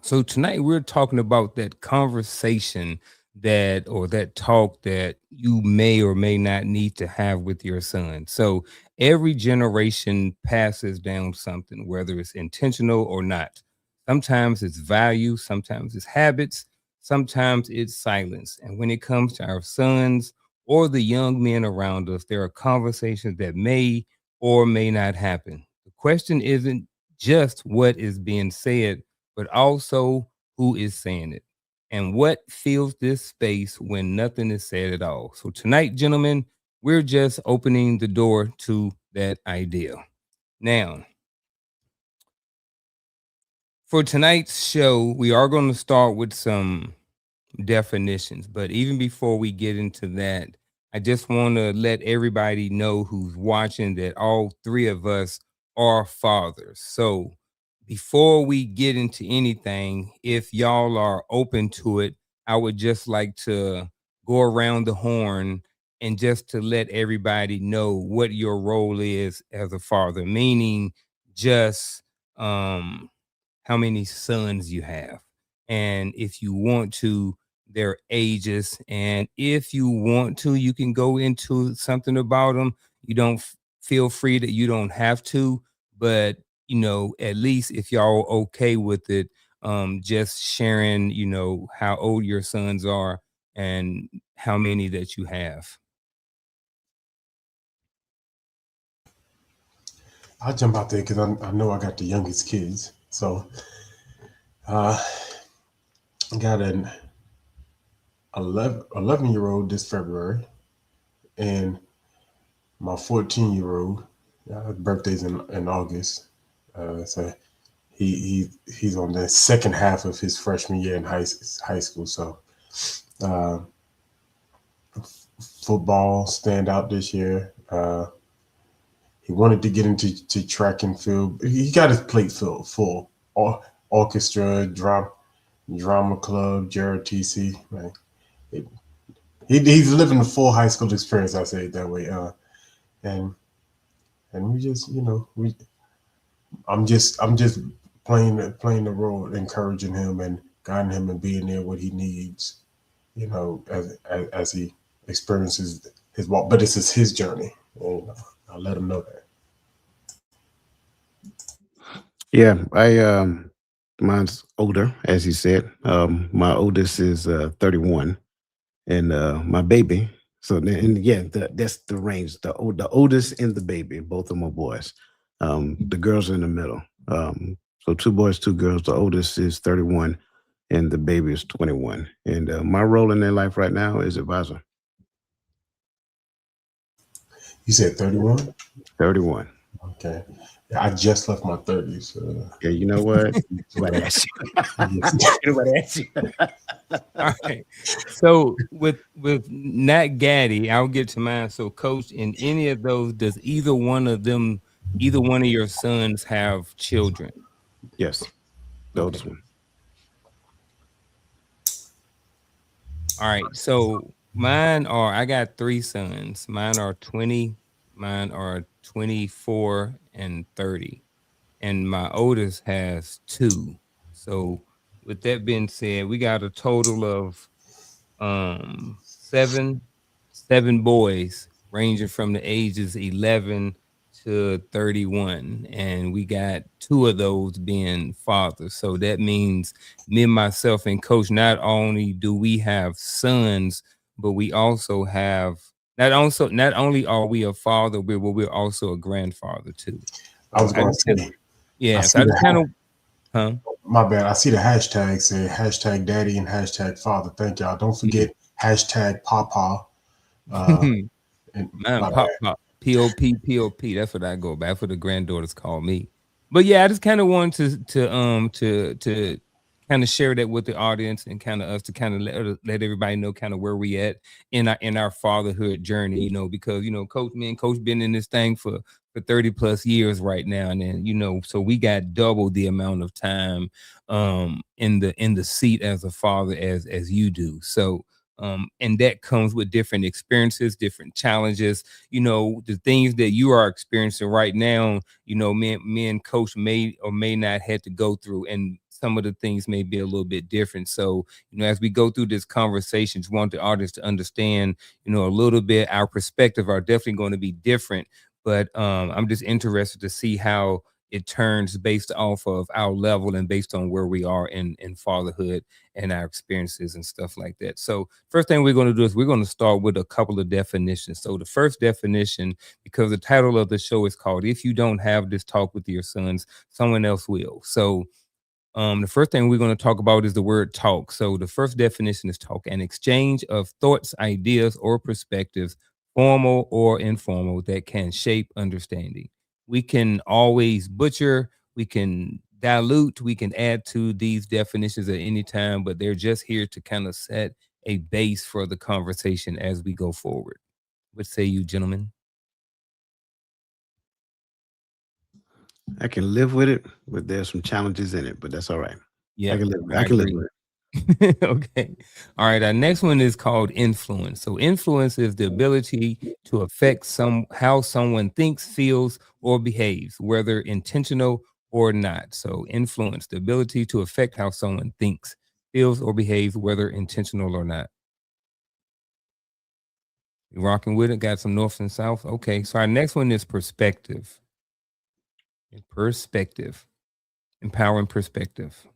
So tonight we're talking about that conversation that or that talk that you may or may not need to have with your son. So every generation passes down something, whether it's intentional or not. Sometimes it's value, sometimes it's habits, sometimes it's silence. And when it comes to our sons or the young men around us, there are conversations that may or may not happen. The question isn't just what is being said, but also who is saying it and what fills this space when nothing is said at all. So, tonight, gentlemen, we're just opening the door to that idea. Now, for tonight's show, we are going to start with some definitions. But even before we get into that, I just want to let everybody know who's watching that all three of us are fathers. So before we get into anything, if y'all are open to it, I would just like to go around the horn and just to let everybody know what your role is as a father, meaning just um how many sons you have. And if you want to, their ages. And if you want to, you can go into something about them. You don't feel free that you don't have to, but at least if y'all okay with it, just sharing, how old your sons are and how many that you have. I'll jump out there because I know I got the youngest kids. So uh, I got an 11-year-old this February, and my 14-year-old. Birthday's in August. So he's on the second half of his freshman year in high school. So uh, football standout this year. He wanted to get into track and field. He got his plate full. Orchestra, drama club, JRTC. Like it, he's living a full high school experience. I say it that way. And we just we I'm just playing the role, encouraging him and guiding him and being there what he needs. As he experiences his walk. But this is his journey. And I'll let him know that. Yeah, I mine's older, as you said. My oldest is 31, and my baby. So and yeah, that's the range. The oldest and the baby, both of them are boys. The girls are in the middle. So two boys, two girls. The oldest is 31, and the baby is 21. And my role in their life right now is advisor. You said 31. 31. Okay. Yeah, I just left my 30s. Yeah, you know what? Nobody asked you. Nobody asked you. All right. So with Nat Gaddy, I'll get to mine. So, Coach, in any of those, does either one of your sons have children? Yes, the Okay. oldest one. All right. So mine are I got three sons. Mine are 20, mine are 24 and 30. And my oldest has two. So with that being said, we got a total of seven boys ranging from the ages 11 to 31, and we got two of those being fathers. So that means me and myself and Coach, not only do we have sons, but we also have not only are we a father, we're also a grandfather too. I So was I going to just kind of say, I yeah, so see I just kind the of huh. my bad. I see the hashtag say hashtag daddy and hashtag father. Thank y'all. Don't forget hashtag papa. Uh, and Man, my pop bad. pop. Pop. That's what I go by. That's what the granddaughters call me. But yeah, I just kind of wanted to kind of share that with the audience and kind of us to kind of let everybody know kind of where we at in our fatherhood journey, because Coach, me and Coach been in this thing for 30 plus years right now. And then, so we got double the amount of time in the seat as a father as you do. So and that comes with different experiences, different challenges, the things that you are experiencing right now, me and Coach may or may not had to go through, and some of the things may be a little bit different. So, as we go through this conversation, just want the audience to understand, a little bit our perspective are definitely going to be different. But I'm just interested to see how it turns based off of our level and based on where we are in fatherhood and our experiences and stuff like that. So first thing we're going to do is we're going to start with a couple of definitions. So the first definition, because the title of the show is called If You Don't Have This Talk with Your Sons, Someone Else Will. So the first thing we're going to talk about is the word talk. So the first definition is talk, an exchange of thoughts, ideas, or perspectives, formal or informal, that can shape understanding. We can always butcher, we can dilute, we can add to these definitions at any time, but they're just here to kind of set a base for the conversation as we go forward. What say you, gentlemen? I can live with it, but there's some challenges in it, but that's all right. I Yep, can live. I I can live agree. with it. Okay. All right. Our next one is called influence. So influence is the ability to affect how someone thinks, feels, or behaves, whether intentional or not. So influence, the ability to affect how someone thinks, feels, or behaves, whether intentional or not. You rocking with it? Got some north and south. Okay. So our next one is perspective. Perspective. Empowering perspective.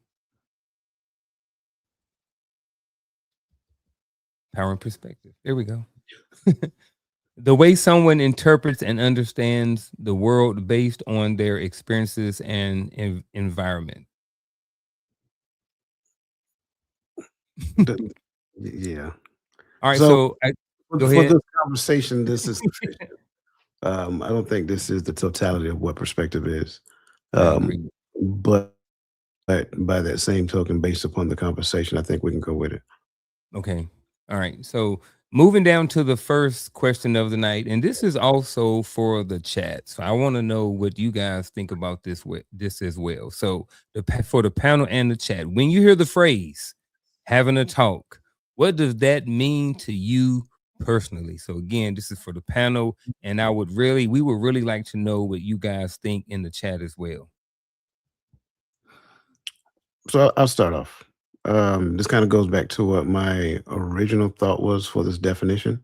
Power and perspective. There we go. The way someone interprets and understands the world based on their experiences and environment. The- yeah. All right, So so go for ahead. this conversation, this is sufficient. I don't think this is the totality of what perspective is. I Um, agree. but by that same token, based upon the conversation, I think we can go with it. Okay. All right. So moving down to the first question of the night, and this is also for the chat. So I want to know what you guys think about this as well. So for the panel and the chat, when you hear the phrase having a talk, what does that mean to you personally? So again, this is for the panel, and we would really like to know what you guys think in the chat as well. So I'll start off. This kind of goes back to what my original thought was for this definition.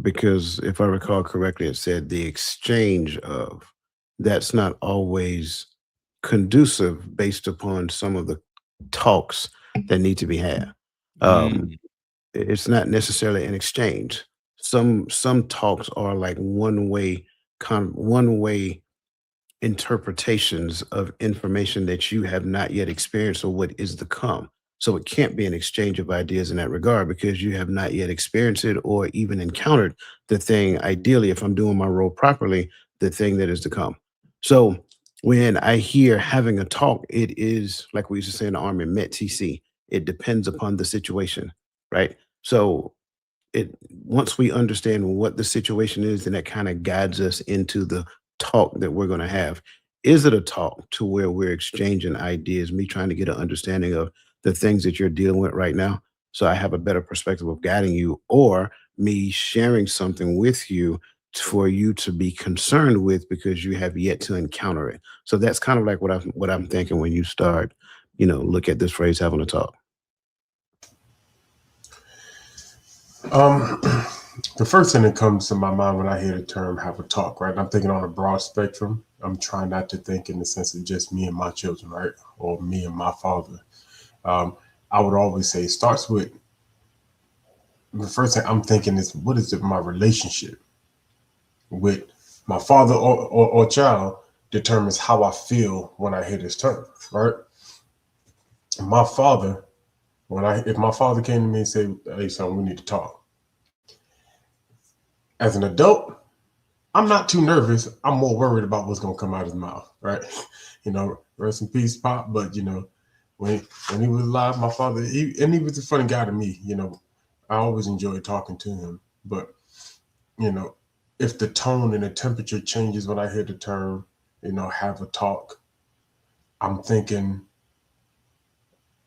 Because if I recall correctly, it said the exchange of, that's not always conducive based upon some of the talks that need to be had. Um, Mm, it's not necessarily an exchange. Some talks are like one way interpretations of information that you have not yet experienced or what is to come. So it can't be an exchange of ideas in that regard because you have not yet experienced it or even encountered the thing, ideally, if I'm doing my role properly, the thing that is to come. So when I hear having a talk, it is like we used to say in the Army, met TC. It depends upon the situation, right? So it once we understand what the situation is, then that kind of guides us into the talk that we're going to have. Is it a talk to where we're exchanging ideas, me trying to get an understanding of the things that you're dealing with right now, so I have a better perspective of guiding you, or me sharing something with you for you to be concerned with because you have yet to encounter it. So that's kind of like what I'm thinking when you start, look at this phrase having a talk. Um, the first thing that comes to my mind when I hear the term "have a talk," right? And I'm thinking on a broad spectrum. I'm trying not to think in the sense of just me and my children, right, or me and my father. Um, I would always say it starts with the first thing I'm thinking is what is it, my relationship with my father or child determines how I feel when I hear this term, right? My father, if my father came to me and said, "Hey, son, we need to talk," as an adult, I'm not too nervous. I'm more worried about what's gonna come out of his mouth, right? Rest in peace, Pop. But when he was alive, my father, he was a funny guy to me. I always enjoyed talking to him. But you know, if the tone and the temperature changes when I hear the term, have a talk, I'm thinking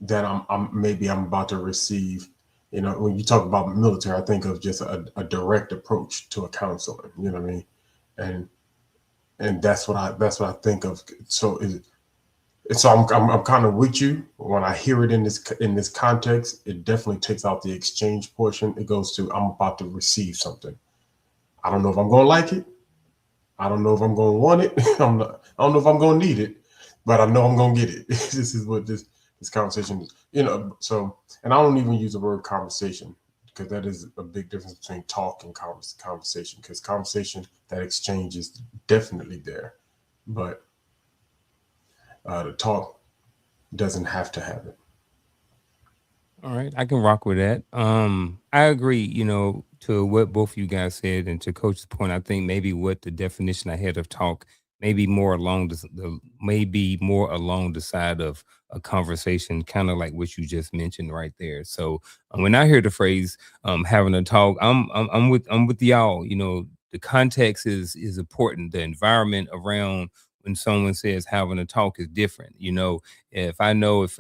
that I'm about to receive. When you talk about military, I think of just a direct approach to a counseling. You know what I mean? And that's what I think of. So And so I'm kind of with you when I hear it in this context. It definitely takes out the exchange portion. It goes to I'm about to receive something. I don't know if I'm going to like it. I don't know if I'm going to want it. I don't know if I'm going to need it, but I know I'm going to get it. This is what this conversation is. So, and I don't even use the word conversation because that is a big difference between talk and conversation. Because conversation, that exchange is definitely there, but the talk doesn't have to have it. All right, I can rock with that. I agree, to what both you guys said, and to Coach's point, I think maybe what the definition I had of talk, maybe more along maybe more along the side of a conversation, kind of like what you just mentioned right there. So when I hear the phrase having a talk, I'm with y'all. The context is important. The environment around when someone says having a talk is different. If I know if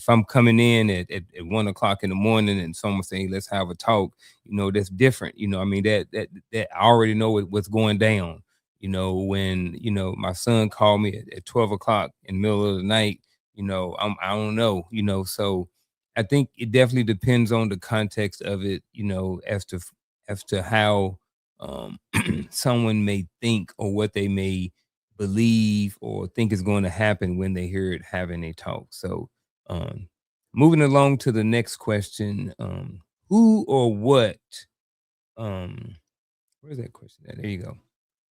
I'm coming in at 1 o'clock in the morning and someone saying let's have a talk, that's different. I mean that I already know what's going down. When my son called me at 12 o'clock in the middle of the night, I don't know. So I think it definitely depends on the context of it, as to how um someone may think or what they may believe or think is going to happen when they hear it having a talk. So, um, moving along to the next question, who or what, um, where's that question at? There you go.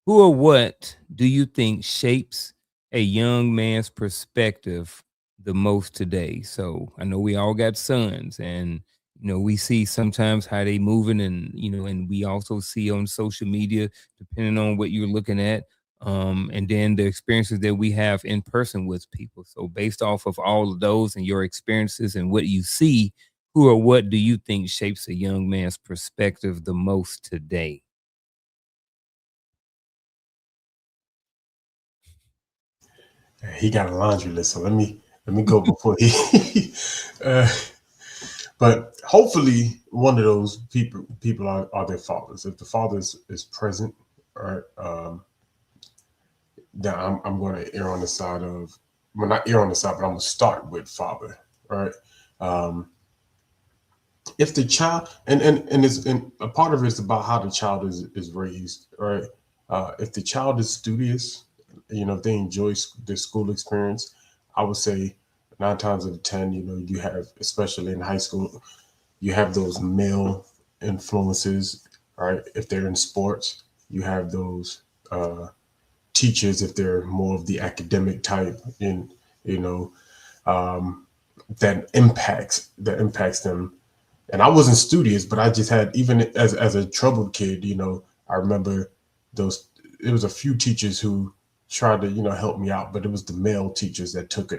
Who or what do you think shapes a young man's perspective the most today? So I know we all got sons, and we see sometimes how they moving, and and we also see on social media, depending on what you're looking at, and then the experiences that we have in person with people. So based off of all of those and your experiences and what you see, who or what do you think shapes a young man's perspective the most today? He got a laundry list, so let me go before he. uh, but hopefully, one of those people are their fathers. If the father is present, right, then I'm going to err on the side of, well, not err on the side, but I'm going to start with father, right. Um, if the child and a part of it is about how the child is raised, right. If the child is studious, if they enjoy their school experience, I would say 9 times out of 10, you have, especially in high school, you have those male influences, right. If they're in sports, you have those uh, teachers if they're more of the academic type, and you know um, that impacts them. And I wasn't studious, but I just had, even as a troubled kid, I remember those. It was a few teachers who tried to help me out, but it was the male teachers that took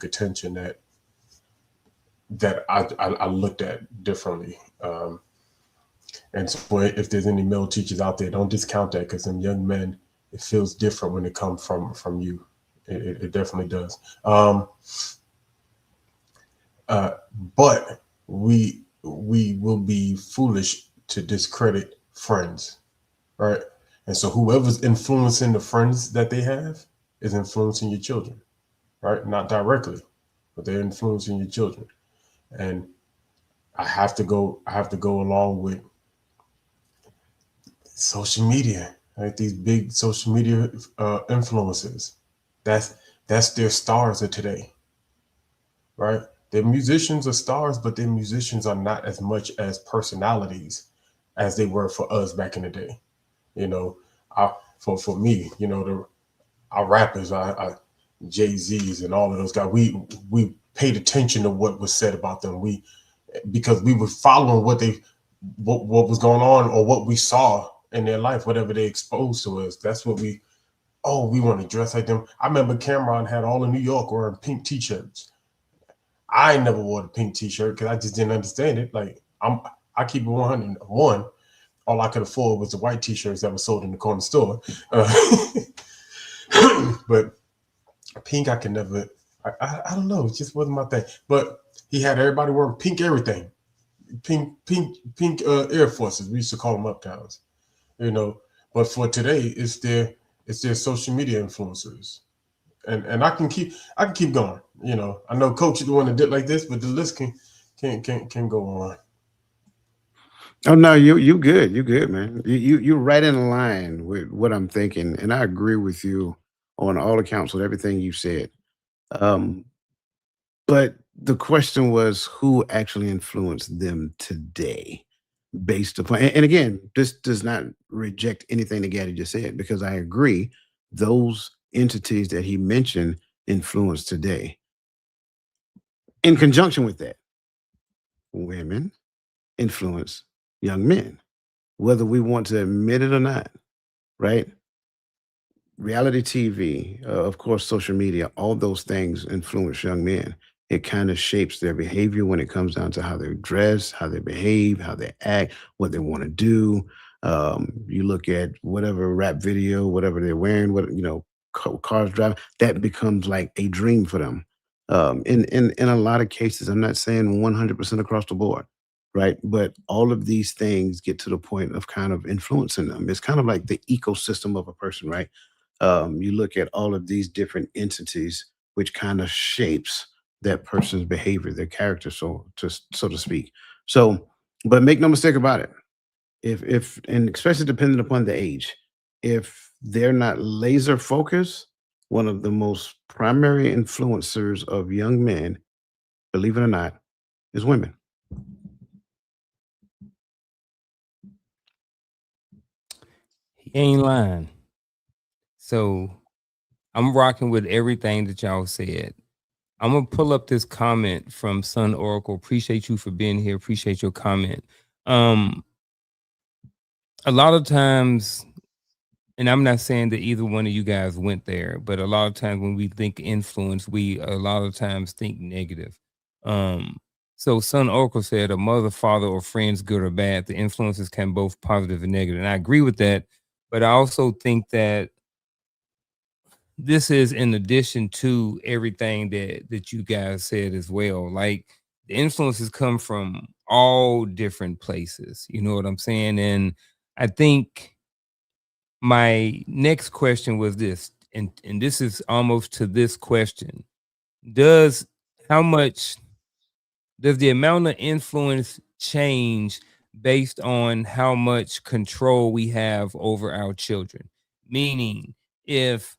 attention, that I looked at differently. And so if there's any male teachers out there, don't discount that, because some young men, it feels different when it comes from you. It definitely does. Uh, but we will be foolish to discredit friends, right? And so whoever's influencing the friends that they have is influencing your children, right? Not directly, but they're influencing your children. And I have to go along with social media, right? These big social media influencers. That's that's their stars of today, right? Their musicians are stars, but their musicians are not as much as personalities as they were for us back in the day. You know, for me, our rappers, Jay Z's and all of those guys, we paid attention to what was said about them. Because we were following what was going on, or what we saw in their life, whatever they exposed to us. That's what we want to dress like them. I remember Cameron had all in New York wearing pink t-shirts. I never wore the pink t-shirt because I just didn't understand it. Like, I keep it 101. All I could afford was the white t-shirts that were sold in the corner store. But pink, I can never. I don't know. It just wasn't my thing. But he had everybody wearing pink everything, pink Air Forces. We used to call them uptowns. you know. But for today, it's their social media influencers. and I can keep going. You know, I know Coach is the one that did like this, but the list can go on. Oh no, you good. You good, man. You're right in line with what I'm thinking, and I agree with you on all accounts with everything you said. Um, but the question was who actually influenced them today, based upon. And again, this does not reject anything that Gaddy just said because I agree. Those entities that he mentioned influence today. In conjunction with that, women influence young men, whether we want to admit it or not, right? Reality TV, of course, social media, all those things influence young men. It kind of shapes their behavior when it comes down to how they dress, how they behave, how they act, what they want to do. You look at whatever rap video, whatever they're wearing, what cars driving, that becomes like a dream for them. In a lot of cases, I'm not saying 100% across the board, right? But all of these things get to the point of kind of influencing them. It's kind of like the ecosystem of a person, right? You look at all of these different entities, which kind of shapes that person's behavior, their character, so to speak. So, but make no mistake about it. If and especially depending upon the age, if they're not laser focused, one of the most primary influencers of young men, believe it or not, is women. He ain't lying. So I'm rocking with everything that y'all said. I'm gonna pull up this comment from Sun Oracle. Appreciate you for being here. Appreciate your comment. Um, a lot of times, and I'm not saying that either one of you guys went there, but a lot of times when we think influence, we a lot of times think negative. Um, so Sun Oracle said a mother, father, or friends, good or bad, the influences can both positive and negative. And I agree with that, but I also think that this is in addition to everything that you guys said as well. Like the influences come from all different places. You know what I'm saying? And I think my next question was this, and this is almost to this question. Does how much does the amount of influence change based on how much control we have over our children? Meaning, if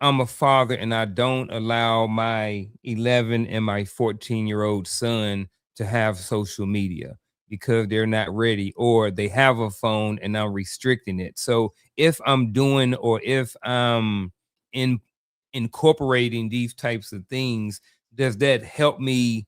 I'm a father and I don't allow my 11 and my 14-year-old son to have social media because they're not ready, or they have a phone and I'm restricting it. So if I'm doing, or if I'm in incorporating these types of things, does that help me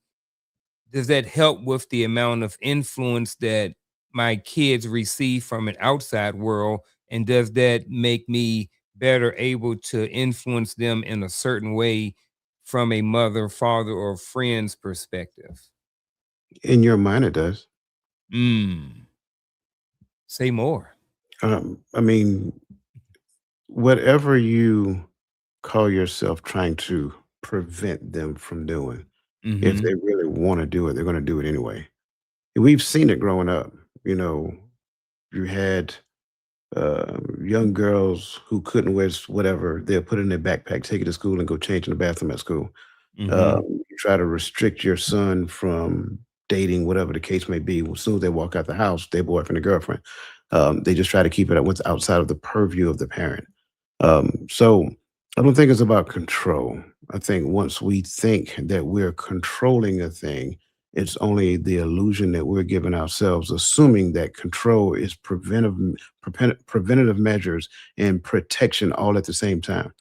does that help with the amount of influence that my kids receive from an outside world? And does that make me better able to influence them in a certain way from a mother, father, or friend's perspective? In your mind, it does. Mm, say more. I mean, whatever you call yourself trying to prevent them from doing, if Mm-hmm. they really want to do it, they're going to do it anyway. We've seen it growing up. You know, you had young girls who couldn't wear whatever, they'll put it in their backpack, take it to school, and go change in the bathroom at school. Mm-hmm. You try to restrict your son from dating, whatever the case may be. As soon as they walk out the house, their boyfriend or girlfriend, they just try to keep it at what's outside of the purview of the parent. So I don't think it's about control. I think once we think that we're controlling a thing, it's only the illusion that we're giving ourselves, assuming that control is preventative measures and protection all at the same time.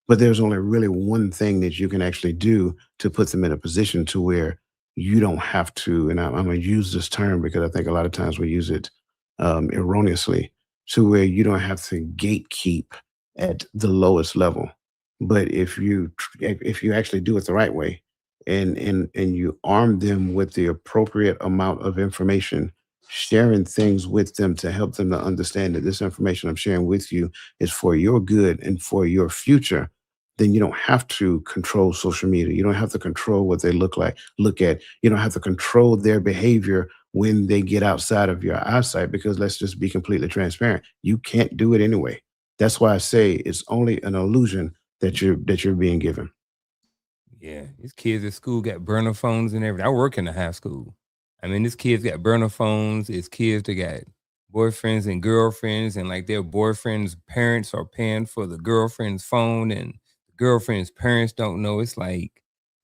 But there's only really one thing that you can actually do to put them in a position to where you don't have to, and I'm going to use this term because I think a lot of times we use it erroneously, to where you don't have to gatekeep at the lowest level. But if you actually do it the right way, and you arm them with the appropriate amount of information, sharing things with them to help them to understand that this information I'm sharing with you is for your good and for your future, then you don't have to control social media. You don't have to control what they look at. You don't have to control their behavior when they get outside of your eyesight, because let's just be completely transparent. You can't do it anyway. That's why I say it's only an illusion that you're being given. Yeah, these kids at school got burner phones and everything. I work in a high school. I mean, these kids got burner phones. It's kids that got boyfriends and girlfriends, and like their boyfriend's parents are paying for the girlfriend's phone, and the girlfriend's parents don't know. It's like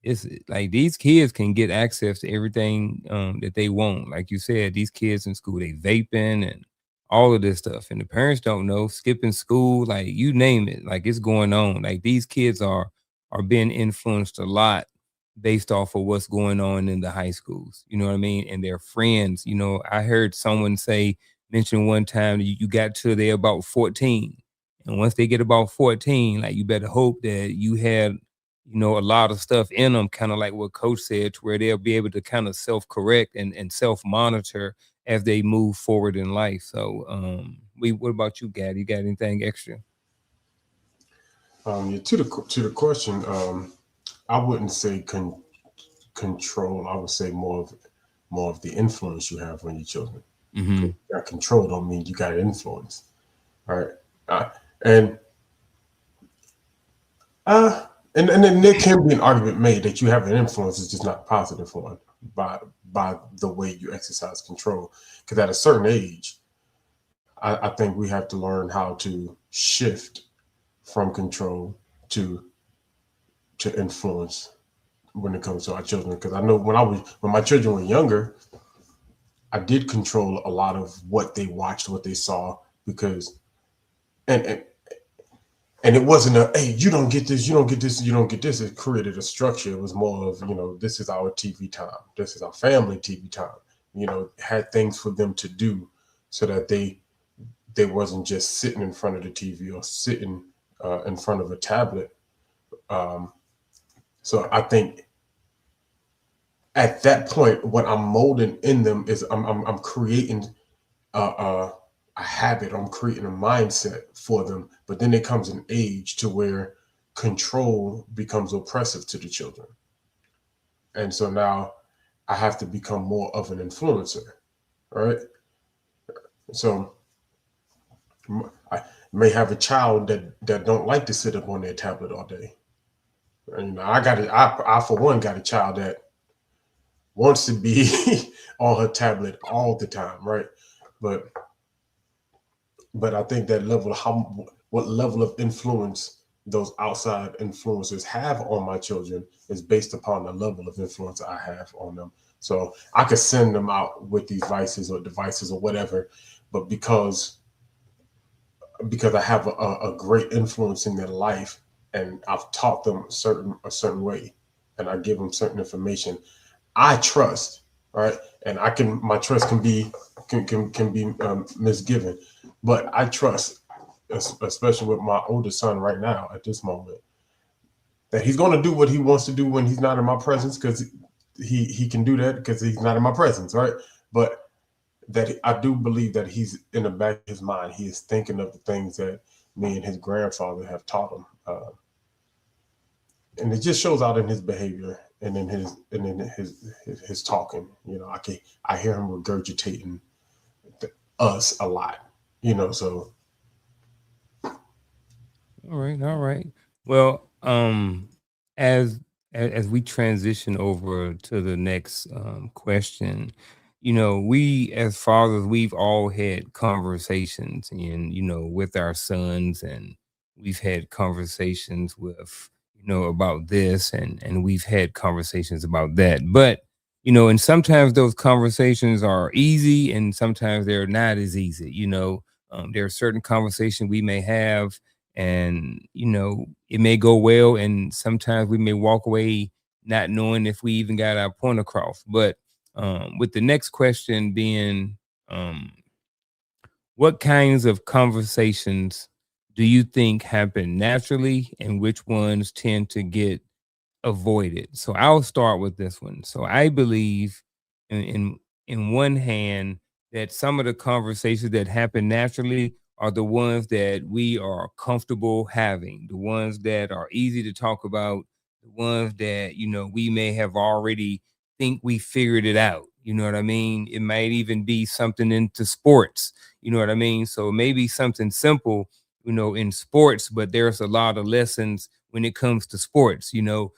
these kids can get access to everything that they want. Like you said, these kids in school they vaping and all of this stuff, and the parents don't know. Skipping school, like you name it, like it's going on. Like these kids are being influenced a lot based off of what's going on in the high schools. You know what I mean? And their friends. You know, I heard someone mention one time you got till they're about 14. And once they get about 14, like you better hope that you had, a lot of stuff in them, kind of like what Coach said, to where they'll be able to kind of self-correct and self-monitor as they move forward in life. So what about you, Gad? You got anything extra? Yeah, to the question, I wouldn't say control. I would say more of the influence you have on your children. Mm-hmm. You got control don't mean you got influence. All right. Uh, and uh and then there can be an argument made that you have an influence, it's just not positive one by the way you exercise control. Because at a certain age, I think we have to learn how to shift from control to influence when it comes to our children. Because I know when my children were younger, I did control a lot of what they watched, what they saw, because and and, and it wasn't a, hey, you don't get this, you don't get this, you don't get this. It created a structure. It was more of, this is our TV time, this is our family TV time. Had things for them to do so that they wasn't just sitting in front of the TV or sitting in front of a tablet. Um, so I think at that point, what I'm molding in them is I'm creating a habit. I'm creating a mindset for them. But then there comes an age to where control becomes oppressive to the children, and so now I have to become more of an influencer, right? So I may have a child that don't like to sit up on their tablet all day. And I got it. I for one got a child that wants to be on her tablet all the time, right? But I think that what level of influence those outside influencers have on my children is based upon the level of influence I have on them. So I could send them out with these devices or whatever, but because I have a great influence in their life and I've taught them a certain way and I give them certain information, I trust, right? And my trust can be misgiven, but I trust, especially with my oldest son right now at this moment, that he's going to do what he wants to do when he's not in my presence, because he can do that because he's not in my presence, right? But that I do believe that he's in the back of his mind, he is thinking of the things that me and his grandfather have taught him, and it just shows out in his behavior and in his talking. I hear him regurgitating us a lot. So All right. Well, as as we transition over to the next question, we as fathers, we've all had conversations, and with our sons, and we've had conversations with about this, and we've had conversations about that. But and sometimes those conversations are easy, and sometimes they're not as easy. There are certain conversations we may have, and it may go well, and sometimes we may walk away not knowing if we even got our point across. But with the next question being, um, what kinds of conversations do you think happen naturally, and which ones tend to get avoided? So I'll start with this one. So I believe in one hand that some of the conversations that happen naturally are the ones that we are comfortable having, the ones that are easy to talk about, the ones that we may have already think we figured it out. You know what I mean? It might even be something into sports. You know what I mean? So maybe something simple, in sports, but there's a lot of lessons when it comes to sports. You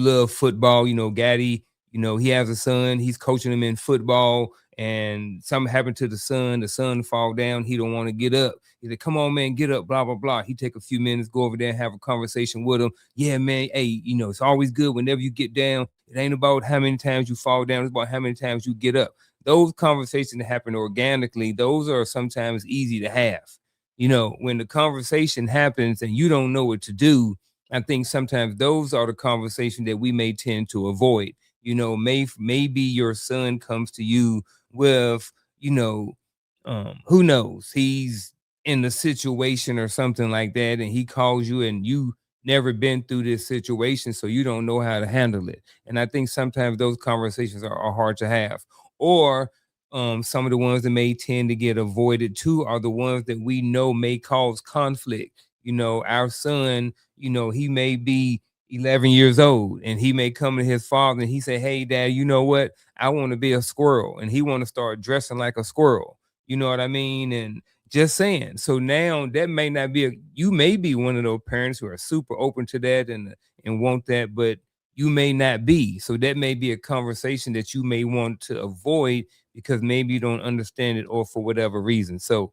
love football. Gaddy, he has a son. He's coaching him in football, and something happened to the son. The son fall down. He don't want to get up. He said, "Come on, man, get up." Blah blah blah. He take a few minutes, go over there, and have a conversation with him. Yeah, man. Hey, it's always good whenever you get down. It ain't about how many times you fall down. It's about how many times you get up. Those conversations that happen organically, those are sometimes easy to have. When the conversation happens and you don't know what to do, I think sometimes those are the conversations that we may tend to avoid. Maybe your son comes to you with, who knows, he's in a situation or something like that, and he calls you and you never been through this situation, so you don't know how to handle it. And I think sometimes those conversations are hard to have. Or some of the ones that may tend to get avoided too are the ones that we know may cause conflict. Our son, he may be 11 years old and he may come to his father and he say, "Hey, dad, you know what? I want to be a squirrel." And he want to start dressing like a squirrel. You know what I mean? And just saying. So now that may not be you may be one of those parents who are super open to that and want that, but you may not be. So that may be a conversation that you may want to avoid because maybe you don't understand it or for whatever reason. So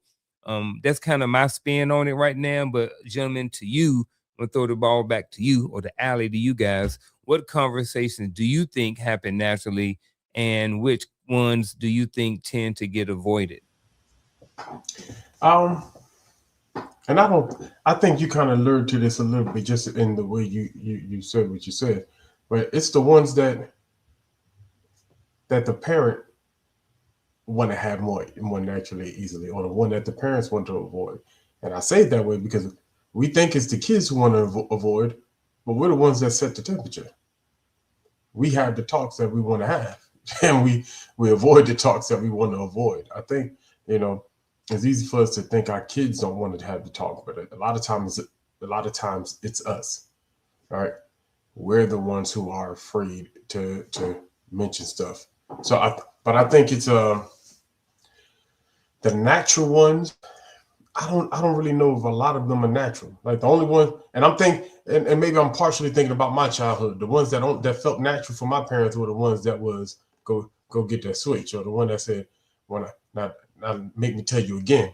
that's kind of my spin on it right now. But gentlemen, to you, I'm gonna throw the ball back to you or the alley to you guys. What conversations do you think happen naturally, and which ones do you think tend to get avoided? Um, and I think you kind of lured to this a little bit just in the way you said what you said, but it's the ones that the parent want to have more naturally, easily, or the one that the parents want to avoid. And I say it that way because we think it's the kids who want to avoid, but we're the ones that set the temperature. We have the talks that we want to have, and we avoid the talks that we want to avoid. I think you know it's easy for us to think our kids don't want to have the talk, but a lot of times it's us. All right, we're the ones who are afraid to mention stuff. But I think it's the natural ones. I don't really know if a lot of them are natural. Like the only one, and and maybe I'm partially thinking about my childhood. The ones that felt natural for my parents were the ones that was go get that switch, or the one that said, "Want to not make me tell you again,"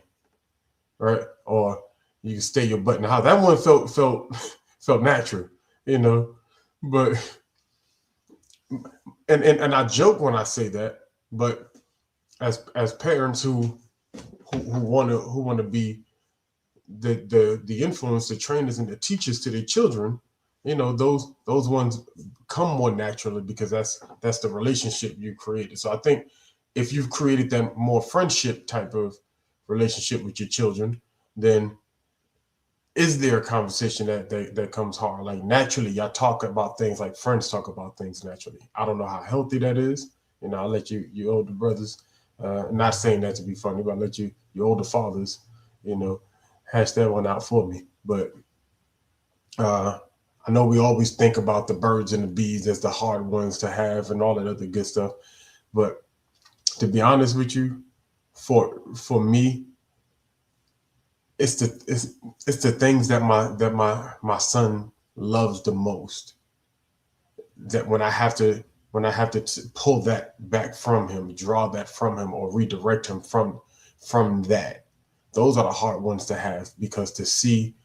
right? Or you can stay your butt in the house. That one felt felt natural, you know. But and I joke when I say that, but as parents who want to be the influence, the trainers, and the teachers to their children, those ones come more naturally because that's the relationship you created. So I think if you've created that more friendship type of relationship with your children, then is there a conversation that comes hard? Like naturally, y'all talk about things like friends talk about things naturally. I don't know how healthy that is. I'll let you older brothers, not saying that to be funny, but I'll let you older fathers, you know, hash that one out for me. But uh, I know we always think about the birds and the bees as the hard ones to have and all that other good stuff. But to be honest with you, for me, it's the things that my son loves the most. That when I have to pull that back from him, draw that from him, or redirect him from that, those are the hard ones to have, because to see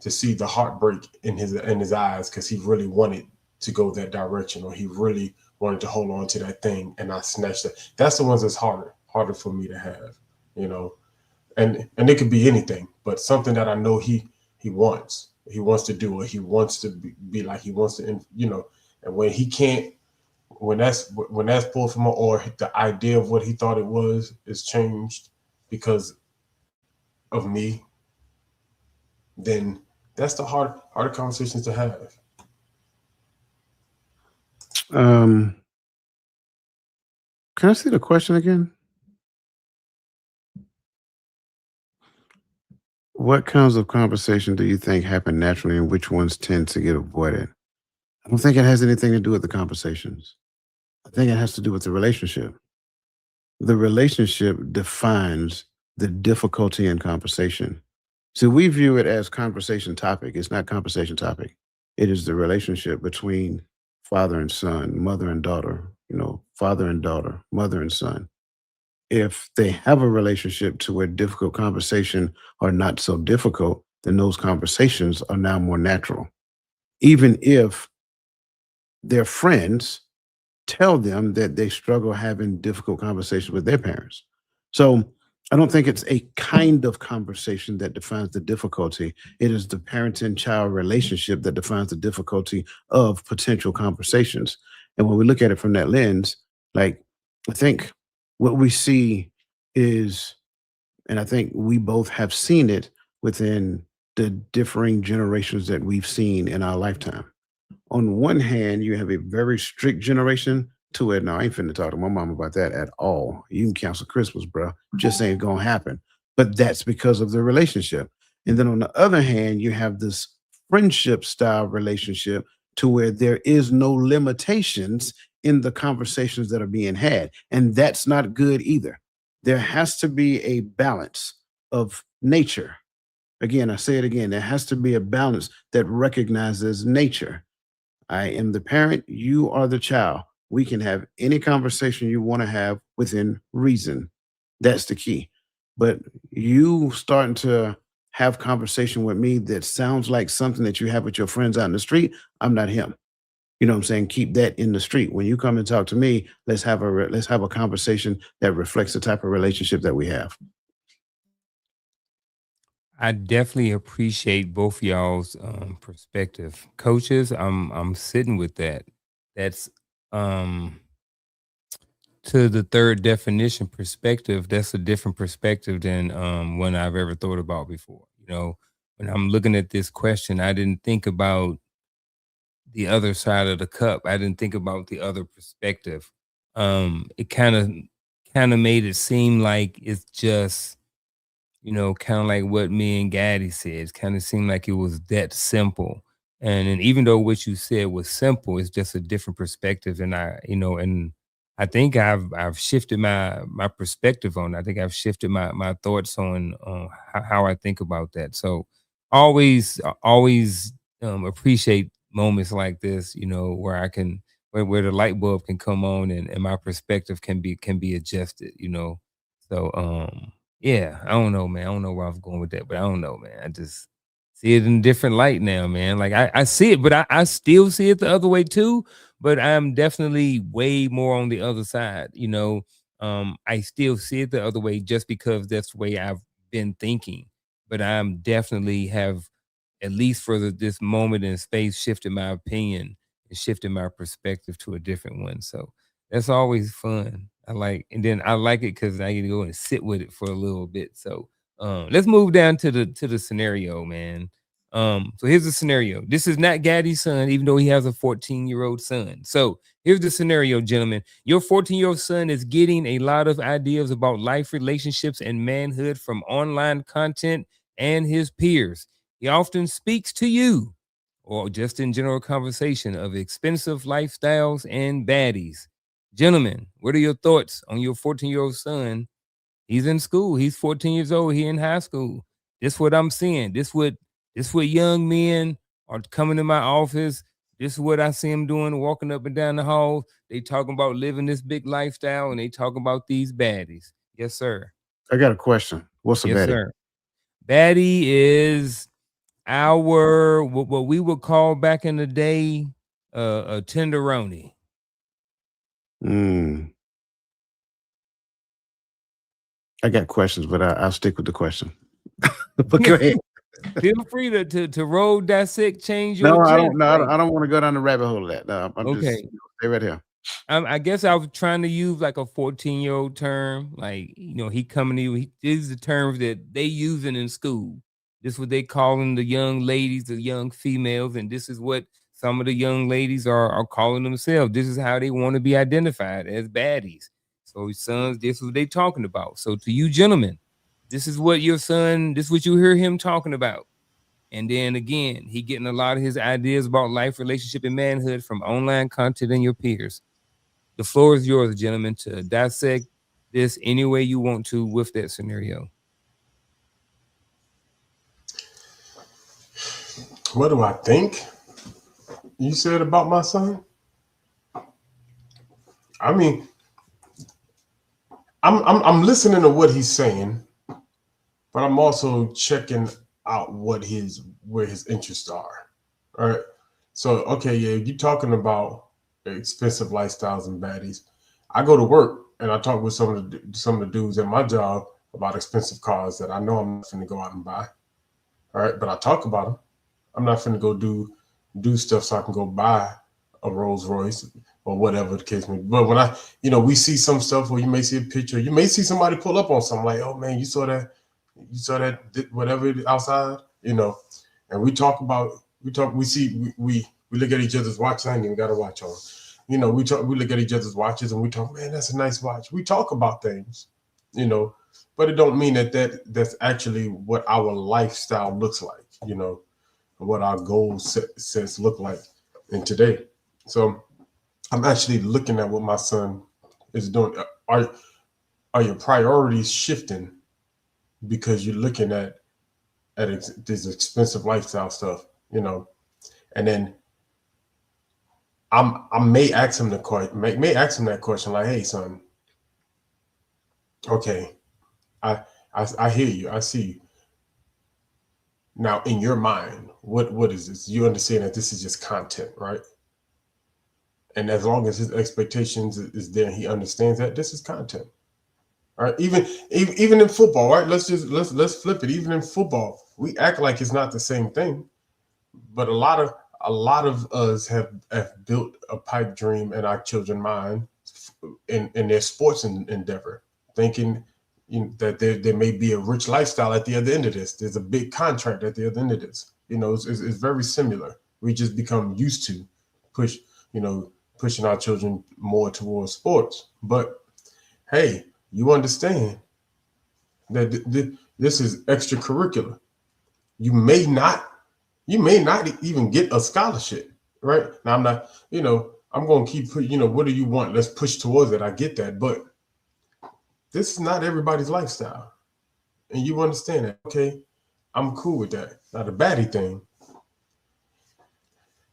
the heartbreak in his eyes, because he really wanted to go that direction, or he really wanted to hold on to that thing, and I snatched it. That's the ones that's harder for me to have, you know. And it could be anything, but something that I know he wants to do, or he wants to be like, he wants to, and when he can't, when that's pulled from him, or the idea of what he thought it was is changed because of me, then that's the harder conversations to have. Um, can I see the question again? What kinds of conversation do you think happen naturally, and which ones tend to get avoided? I don't think it has anything to do with the conversations. I think it has to do with the relationship. The relationship defines the difficulty in conversation. So we view it as conversation topic. It's not conversation topic. It is the relationship between father and son, mother and daughter, father and daughter, mother and son. If they have a relationship to where difficult conversation are not so difficult, then those conversations are now more natural. Even if their friends tell them that they struggle having difficult conversations with their parents. So I don't think it's a kind of conversation that defines the difficulty. It is the parent and child relationship that defines the difficulty of potential conversations. And when we look at it from that lens, like I think what we see is, and I think we both have seen it within the differing generations that we've seen in our lifetime. On one hand, you have a very strict generation to it. Now, I ain't finna talk to my mom about that at all. You can cancel Christmas, bro. Just ain't gonna happen. But that's because of the relationship. And then on the other hand, you have this friendship style relationship to where there is no limitations in the conversations that are being had. And that's not good either. There has to be a balance of nature. Again, I say it again, there has to be a balance that recognizes nature. I am the parent, you are the child. We can have any conversation you want to have within reason. That's the key. But you starting to have conversation with me that sounds like something that you have with your friends out in the street, I'm not him. You know what I'm saying? Keep that in the street. When you come and talk to me, let's have a conversation that reflects the type of relationship that we have. I definitely appreciate both y'all's perspective. Coaches, I'm sitting with that. That's um to the third definition perspective, that's a different perspective than one I've ever thought about before. When I'm looking at this question, I didn't think about the other side of the cup. I didn't think about the other perspective. It kind of made it seem like it's just, kind of like what me and Gaddy said. It kind of seemed like it was that simple. And even though what you said was simple, it's just a different perspective. And I think I've shifted my perspective on it. I think I've shifted my thoughts on how I think about that. So always appreciate moments like this, where I can where the light bulb can come on and my perspective can be adjusted. So yeah, I don't know, man. I don't know where I was going with that, but I don't know, man. I just see it in a different light now, man. Like I see it, but I still see it the other way too. But I'm definitely way more on the other side. I still see it the other way just because that's the way I've been thinking. But I'm definitely have, at least for this moment in space, shifted my opinion and shifted my perspective to a different one. So that's always fun. And then I like it because I get to go and sit with it for a little bit. So let's move down to the scenario, man. So here's the scenario. This is not Gaddy's son, even though he has a 14-year-old son. So here's the scenario, gentlemen. Your 14-year-old son is getting a lot of ideas about life, relationships, and manhood from online content and his peers. He often speaks to you, or just in general conversation, of expensive lifestyles and baddies. Gentlemen, what are your thoughts on your 14-year-old son? He's in school. He's 14 years old. He in high school. This what I'm seeing. This what young men are coming to my office. This is what I see them doing, walking up and down the hall. They talking about living this big lifestyle, and they talking about these baddies. Yes, sir. I got a question. What's a Yes, baddie? sir. Baddie is our what we would call back in the day a tenderoni. Mm, I got questions, but I'll stick with the question. But go ahead. Feel free to roll, dissect, change your No, I agenda. don't. No, Like, I don't want to go down the rabbit hole of that. No, I'm just okay, stay right here. I guess I was trying to use like a 14-year-old term. Like, he coming to you. These are the terms that they using in school. This is what they calling the young ladies, the young females, and this is what some of the young ladies are calling themselves. This is how they want to be identified, as baddies. So sons, this is what they talking about. So to you gentlemen, this is what your son, this is what you hear him talking about. And then again, he getting a lot of his ideas about life, relationship, and manhood from online content and your peers. The floor is yours, gentlemen, to dissect this any way you want to with that scenario. What do I think? You said about my son? I mean, I'm listening to what he's saying, but I'm also checking out what his where his interests are. All right. So okay, yeah, you talking about expensive lifestyles and baddies. I go to work and I talk with some of the dudes at my job about expensive cars that I know I'm not finna go out and buy. All right, but I talk about them. I'm not finna go do stuff so I can go buy a Rolls Royce or whatever the case may be. But when we see some stuff where you may see a picture, you may see somebody pull up on something like, oh man, you saw that whatever outside, and we look at each other's watches. I ain't even got a watch on. We look at each other's watches and we talk, man, that's a nice watch. We talk about things, you know, but it don't mean that's actually what our lifestyle looks like, what our goals sets look like in today. So I'm actually looking at what my son is doing. Are your priorities shifting because you're looking at this expensive lifestyle stuff, and then I may ask him may ask him that question like, hey son, okay, I hear you, I see you. Now in your mind, what is this? You understand that this is just content, right? And as long as his expectations is there, he understands that this is content. All right, even in football, right? Let's flip it. Even in football, we act like it's not the same thing, but a lot of us have built a pipe dream in our children's mind in their sports endeavor, thinking that there may be a rich lifestyle at the other end of this. There's a big contract at the other end of this. It's very similar. We just become used to push, pushing our children more towards sports. But hey, you understand that this is extracurricular. You may not even get a scholarship, right? Now I'm not, I'm going to keep putting, what do you want? Let's push towards it. I get that, but this is not everybody's lifestyle, and you understand that. Okay, I'm cool with that. Now the baddie thing,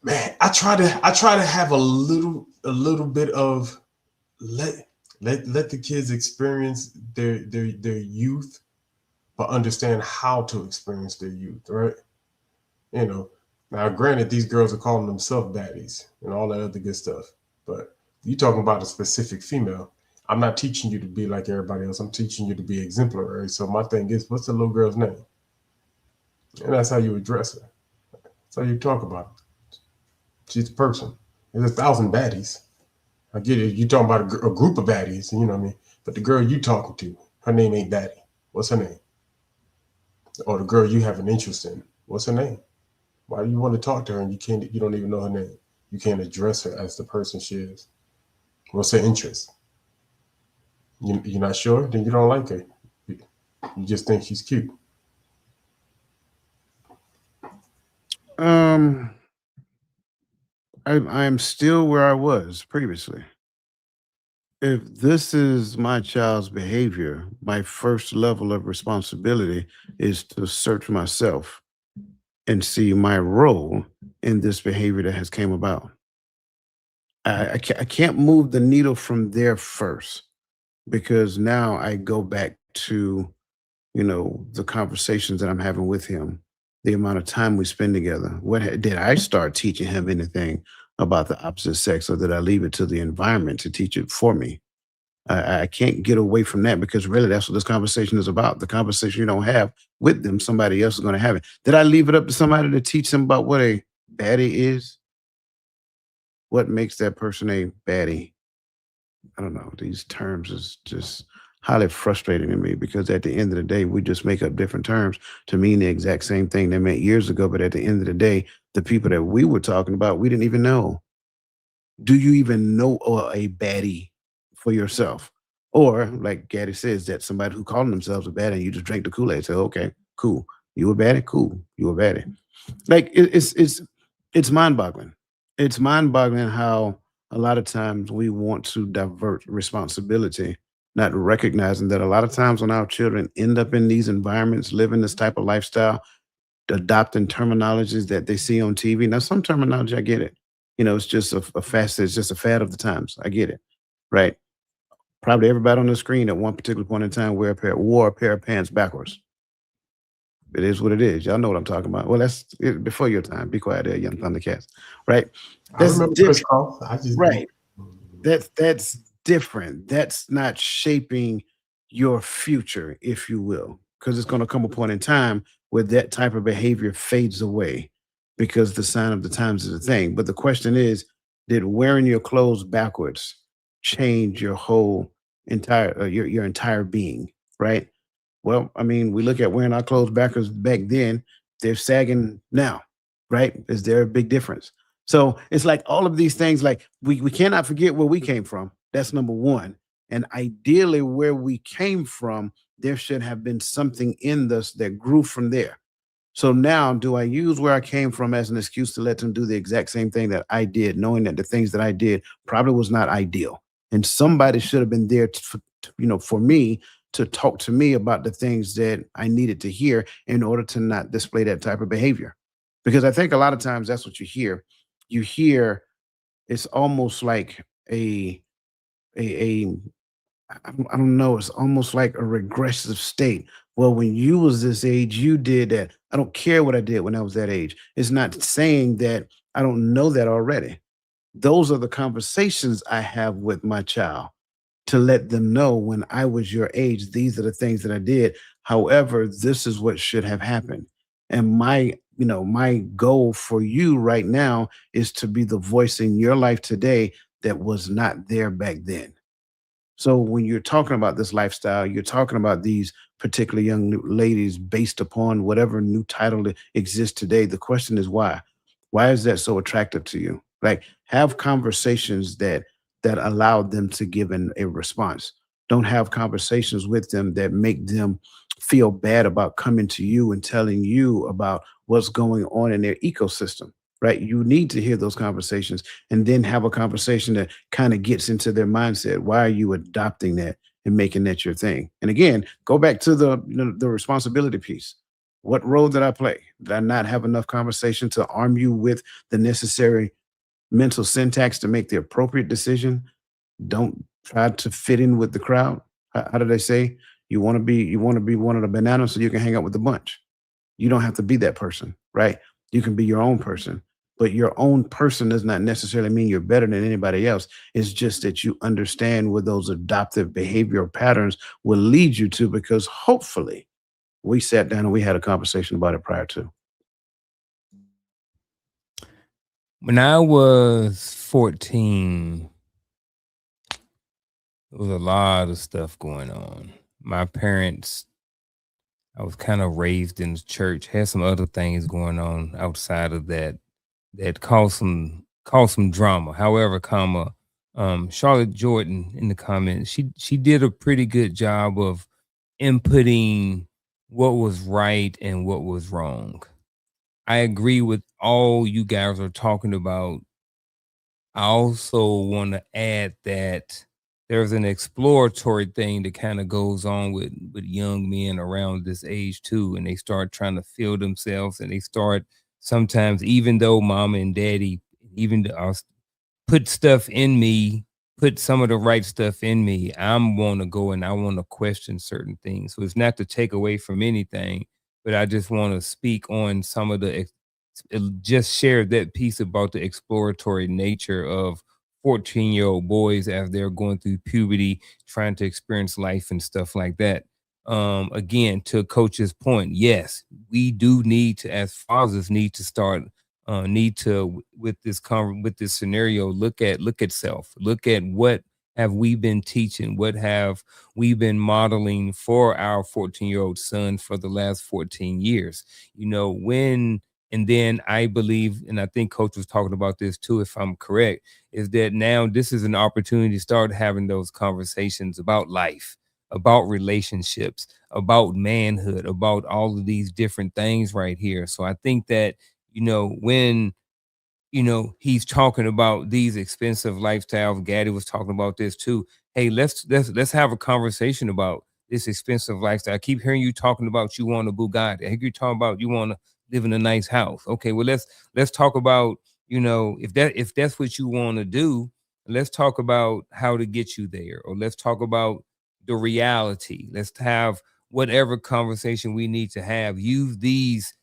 man, I try to have a little bit of let the kids experience their youth, but understand how to experience their youth, right? Now granted, these girls are calling themselves baddies and all that other good stuff, but you talking about a specific female. I'm not teaching you to be like everybody else. I'm teaching you to be exemplary. So my thing is, what's the little girl's name? And that's how you address her. That's how you talk about her. She's a person. There's 1,000 baddies. I get it. You talking about a group of baddies, you know what I mean? But the girl you talking to, her name ain't baddie. What's her name? Or the girl you have an interest in, what's her name? Why do you want to talk to her and you don't even know her name? You can't address her as the person she is. What's her interest? You're not sure? Then you don't like her. You just think she's cute. I'm still where I was previously. If this is my child's behavior, my first level of responsibility is to search myself and see my role in this behavior that has came about. I can't move the needle from there first because now I go back to the conversations that I'm having with him, the amount of time we spend together. Did I start teaching him anything about the opposite sex, or did I leave it to the environment to teach it for me? I can't get away from that because really that's what this conversation is about. The conversation you don't have with them, somebody else is going to have it. Did I leave it up to somebody to teach them about what a baddie is? What makes that person a baddie? I don't know. These terms is just highly frustrating to me because at the end of the day, we just make up different terms to mean the exact same thing they meant years ago. But at the end of the day, the people that we were talking about, we didn't even know. Do you even know a baddie for yourself? Or like Gaddy says, that somebody who calling themselves a baddie and you just drink the Kool-Aid. Say, okay, cool. You a baddie? Cool. You a baddie. Like it's mind-boggling. It's mind-boggling how a lot of times we want to divert responsibility, not recognizing that a lot of times when our children end up in these environments, living this type of lifestyle, adopting terminologies that they see on TV. Now, some terminology, I get it. It's just a fast, it's just a fad of the times. I get it. Right. Probably everybody on the screen at one particular point in time wore a pair of pants backwards. It is what it is. Y'all know what I'm talking about. Well, that's it, before your time. Be quiet there, young Thundercats. Right? I That's remember Chris different. Cross. I just Right. That's different. That's not shaping your future, if you will, because it's going to come a point in time where that type of behavior fades away because the sign of the times is a thing. But the question is, did wearing your clothes backwards change your whole entire your entire being? Right? Well, I mean, we look at wearing our clothes backwards back then, they're sagging now, right? Is there a big difference? So it's like all of these things, like we cannot forget where we came from. That's number one. And ideally, where we came from, there should have been something in us that grew from there. So now, do I use where I came from as an excuse to let them do the exact same thing that I did, knowing that the things that I did probably was not ideal? And somebody should have been there for me to talk to me about the things that I needed to hear in order to not display that type of behavior. Because I think a lot of times that's what you hear. You hear it's almost like a I don't know, it's almost like a regressive state. Well, when you was this age, you did that. I don't care what I did when I was that age. It's not saying that I don't know that already. Those are the conversations I have with my child to let them know when I was your age, these are the things that I did. However, this is what should have happened. And my goal for you right now is to be the voice in your life today that was not there back then. So when you're talking about this lifestyle, you're talking about these particular ladies based upon whatever new title that exists today. The question is why? Why is that so attractive to you? Like have conversations that allow them to give a response. Don't have conversations with them that make them feel bad about coming to you and telling you about what's going on in their ecosystem. Right. You need to hear those conversations and then have a conversation that kind of gets into their mindset. Why are you adopting that and making that your thing? And again, go back to the responsibility piece. What role did I play? Did I not have enough conversation to arm you with the necessary mental syntax to make the appropriate decision? Don't try to fit in with the crowd. How do they say? You want to be one of the bananas so you can hang out with the bunch. You don't have to be that person, right? You can be your own person, but your own person does not necessarily mean you're better than anybody else. It's just that you understand where those adoptive behavioral patterns will lead you to, because hopefully we sat down and we had a conversation about it prior to. When I was 14, there was a lot of stuff going on. My parents, I was kind of raised in the church, had some other things going on outside of that that caused some drama. However, Charlotte Jordan in the comments, she did a pretty good job of inputting what was right and what was wrong. I agree with all you guys are talking about. I also want to add that there's an exploratory thing that kind of goes on with young men around this age too, and they start trying to feel themselves, and they start sometimes, even though mama and daddy, even put stuff in me, put some of the right stuff in me, I'm want to go and I want to question certain things. So it's not to take away from anything, but I just want to speak on some of just share that piece about the exploratory nature of 14-year-old boys as they're going through puberty, trying to experience life and stuff like that. Again, to coach's point, yes, we do need to, as fathers, need to with this scenario, look at self, look at what have we been teaching, what have we been modeling for our 14-year-old son for the last 14 years. When and then I believe, and I think coach was talking about this too, if I'm correct, is that now this is an opportunity to start having those conversations about life, about relationships, about manhood, about all of these different things right here. So I think that, when he's talking about these expensive lifestyles. Gaddy was talking about this too. Hey, let's have a conversation about this expensive lifestyle. I keep hearing you talking about you want a Bugatti. I hear you talking about you want live in a nice house. Okay, well let's talk about, if that's what you want to do, let's talk about how to get you there, or let's talk about the reality. Let's have whatever conversation we need to have. Use these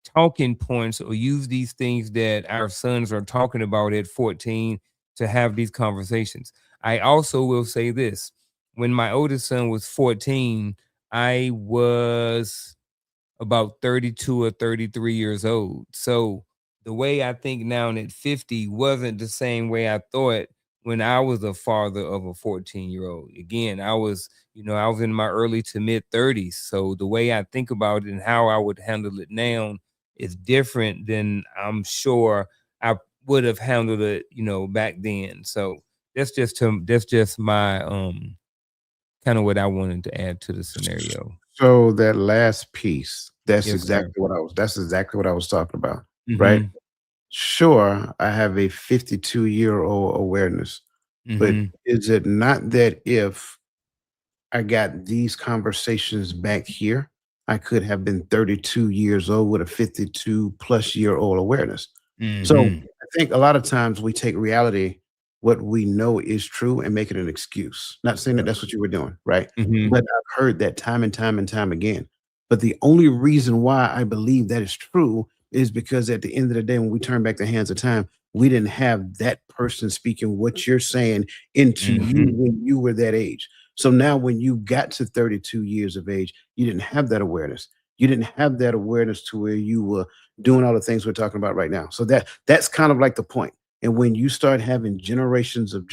talking points, or use these things that our sons are talking about at 14 to have these conversations. I also will say this: when my oldest son was 14, I was about 32 or 33 years old. So the way I think now at 50 wasn't the same way I thought when I was a father of a 14-year-old. Again, I was in my early to mid 30s. So the way I think about it and how I would handle it now is different than I'm sure I would have handled it, back then. So that's just my kind of what I wanted to add to the scenario. So that last piece, Yes, sir. that's exactly what I was talking about, right? Mhm. Sure, I have a 52-year-old awareness, but Mhm. is it not that if I got these conversations back here, I could have been 32 years old with a 52 plus year old awareness. So Mhm. I think a lot of times we take reality, what we know is true, and make it an excuse. Not saying that Yep. that's what you were doing, right? Mhm. But I've heard that time and time and time again. But the only reason why I believe that is true is because at the end of the day, when we turn back the hands of time, we didn't have that person speaking what you're saying into you Mhm. when you were that age. So now when you got to 32 years of age, you didn't have that awareness. You didn't have that awareness to where you were doing all the things we're talking about right now. So that's kind of like the point. And when you start having generations of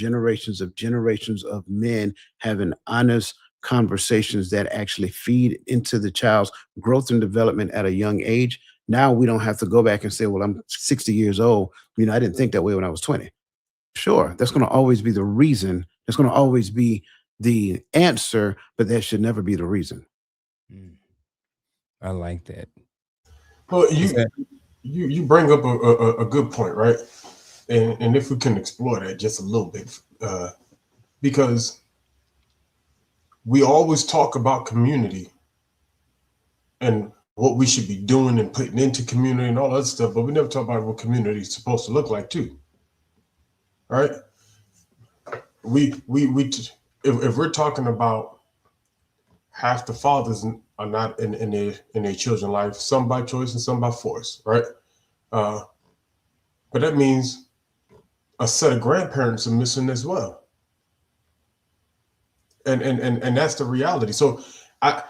men having honest conversations that actually feed into the child's growth and development at a young age, now we don't have to go back and say, well, I'm 60 years old. I didn't think that way when I was 20. Sure, that's going to always be the reason. That's going to always be the answer, but that should never be the reason. Mm. I like that. Well, Is that you bring up a good point, right? And if we can explore that just a little bit, because we always talk about community and what we should be doing and putting into community and all that stuff, but we never talk about what community is supposed to look like too, right? We if we're talking about half the fathers are not in their children's life, some by choice and some by force, right? Uh, but that means a set of grandparents are missing as well, and that's the reality. So I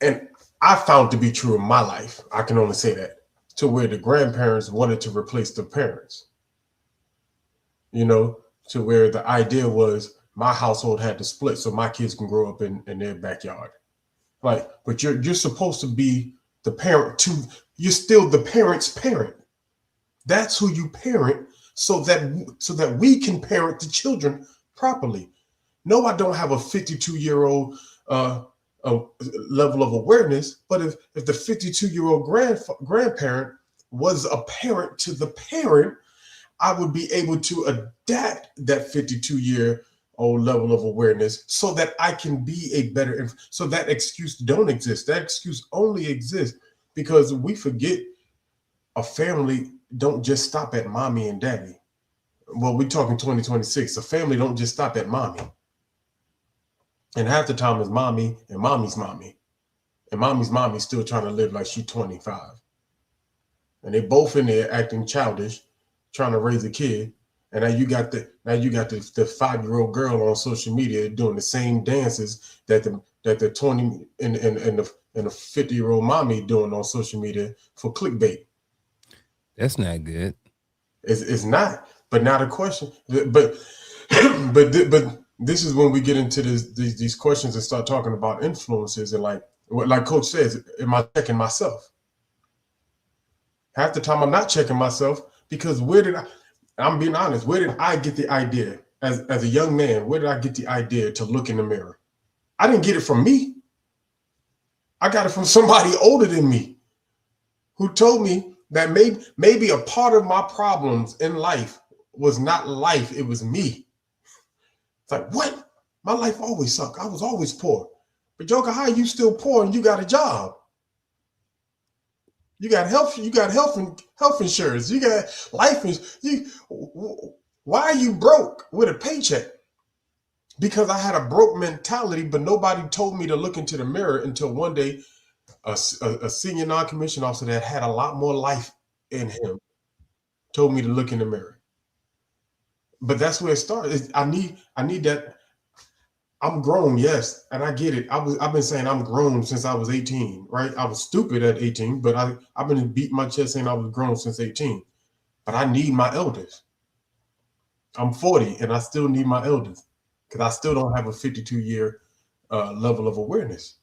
and I found to be true in my life. I can only say that, to where the grandparents wanted to replace the parents, you know, to where the idea was my household had to split so my kids can grow up in their backyard. Like, but you're supposed to be the parent to, you're still the parent's parent. That's who you parent, so that we can parent the children properly. No, I don't have a 52-year-old uh, level of awareness, but if the 52-year-old grandparent was a parent to the parent, I would be able to adapt that 52-year-old level of awareness so that I can be a better. So that excuse don't exist. That excuse only exists because we forget a family don't just stop at mommy and daddy. Well, we're talking 2026. A family don't just stop at mommy. And half the time it's mommy and mommy's mommy. And mommy's mommy still trying to live like she's 25. And they both in there acting childish, trying to raise a kid. And now you got the 5-year-old girl on social media doing the same dances that the 20 and the 50-year-old mommy doing on social media for clickbait. that's not good. It's not. But now the question, but but this is when we get into these questions and start talking about influences and like Coach says, am I checking myself? Half the time I'm not checking myself because I'm being honest, where did I get the idea as a young man? Where did I get the idea to look in the mirror? I didn't get it from me. I got it from somebody older than me who told me that maybe a part of my problems in life was not life, it was me. It's like, what? My life always sucked. I was always poor. But Joker, how are you still poor and you got a job? You got health. You got health insurance. You got life insurance. Why are you broke with a paycheck? Because I had a broke mentality, but nobody told me to look into the mirror until one day a senior non-commissioned officer that had a lot more life in him told me to look in the mirror. But that's where it started. I need that. I'm grown, yes, and I get it. I've been saying I'm grown since I was 18, right? I was stupid at 18, but I've been beating my chest saying I was grown since 18. But I need my elders. I'm 40 and I still need my elders because I still don't have a 52-year level of awareness.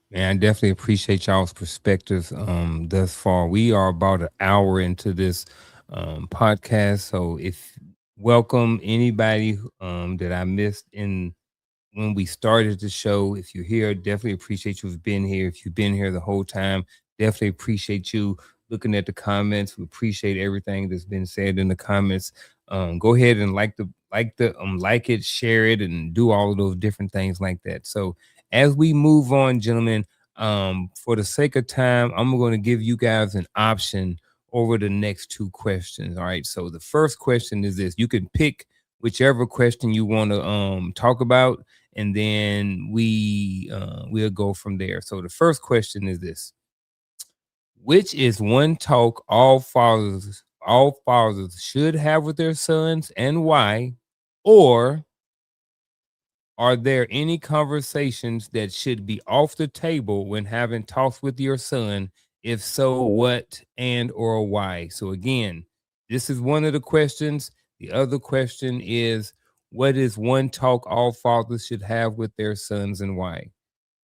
Man, I definitely appreciate y'all's perspectives thus far. We are about an hour into this podcast. So if welcome anybody that I missed in when we started the show. If you're here, definitely appreciate you for being here. If you've been here the whole time, definitely appreciate you looking at the comments. We appreciate everything that's been said in the comments. Go ahead and like it, share it, and do all of those different things like that. So as we move on, gentlemen, for the sake of time, I'm going to give you guys an option over the next two questions. All right. So the first question is this: you can pick whichever question you want to talk about, and then we'll go from there. So the first question is this: which is one talk all fathers should have with their sons, and why? Or are there any conversations that should be off the table when having talks with your son? If so, what and or why? So again, this is one of the questions. The other question is, what is one talk all fathers should have with their sons and why?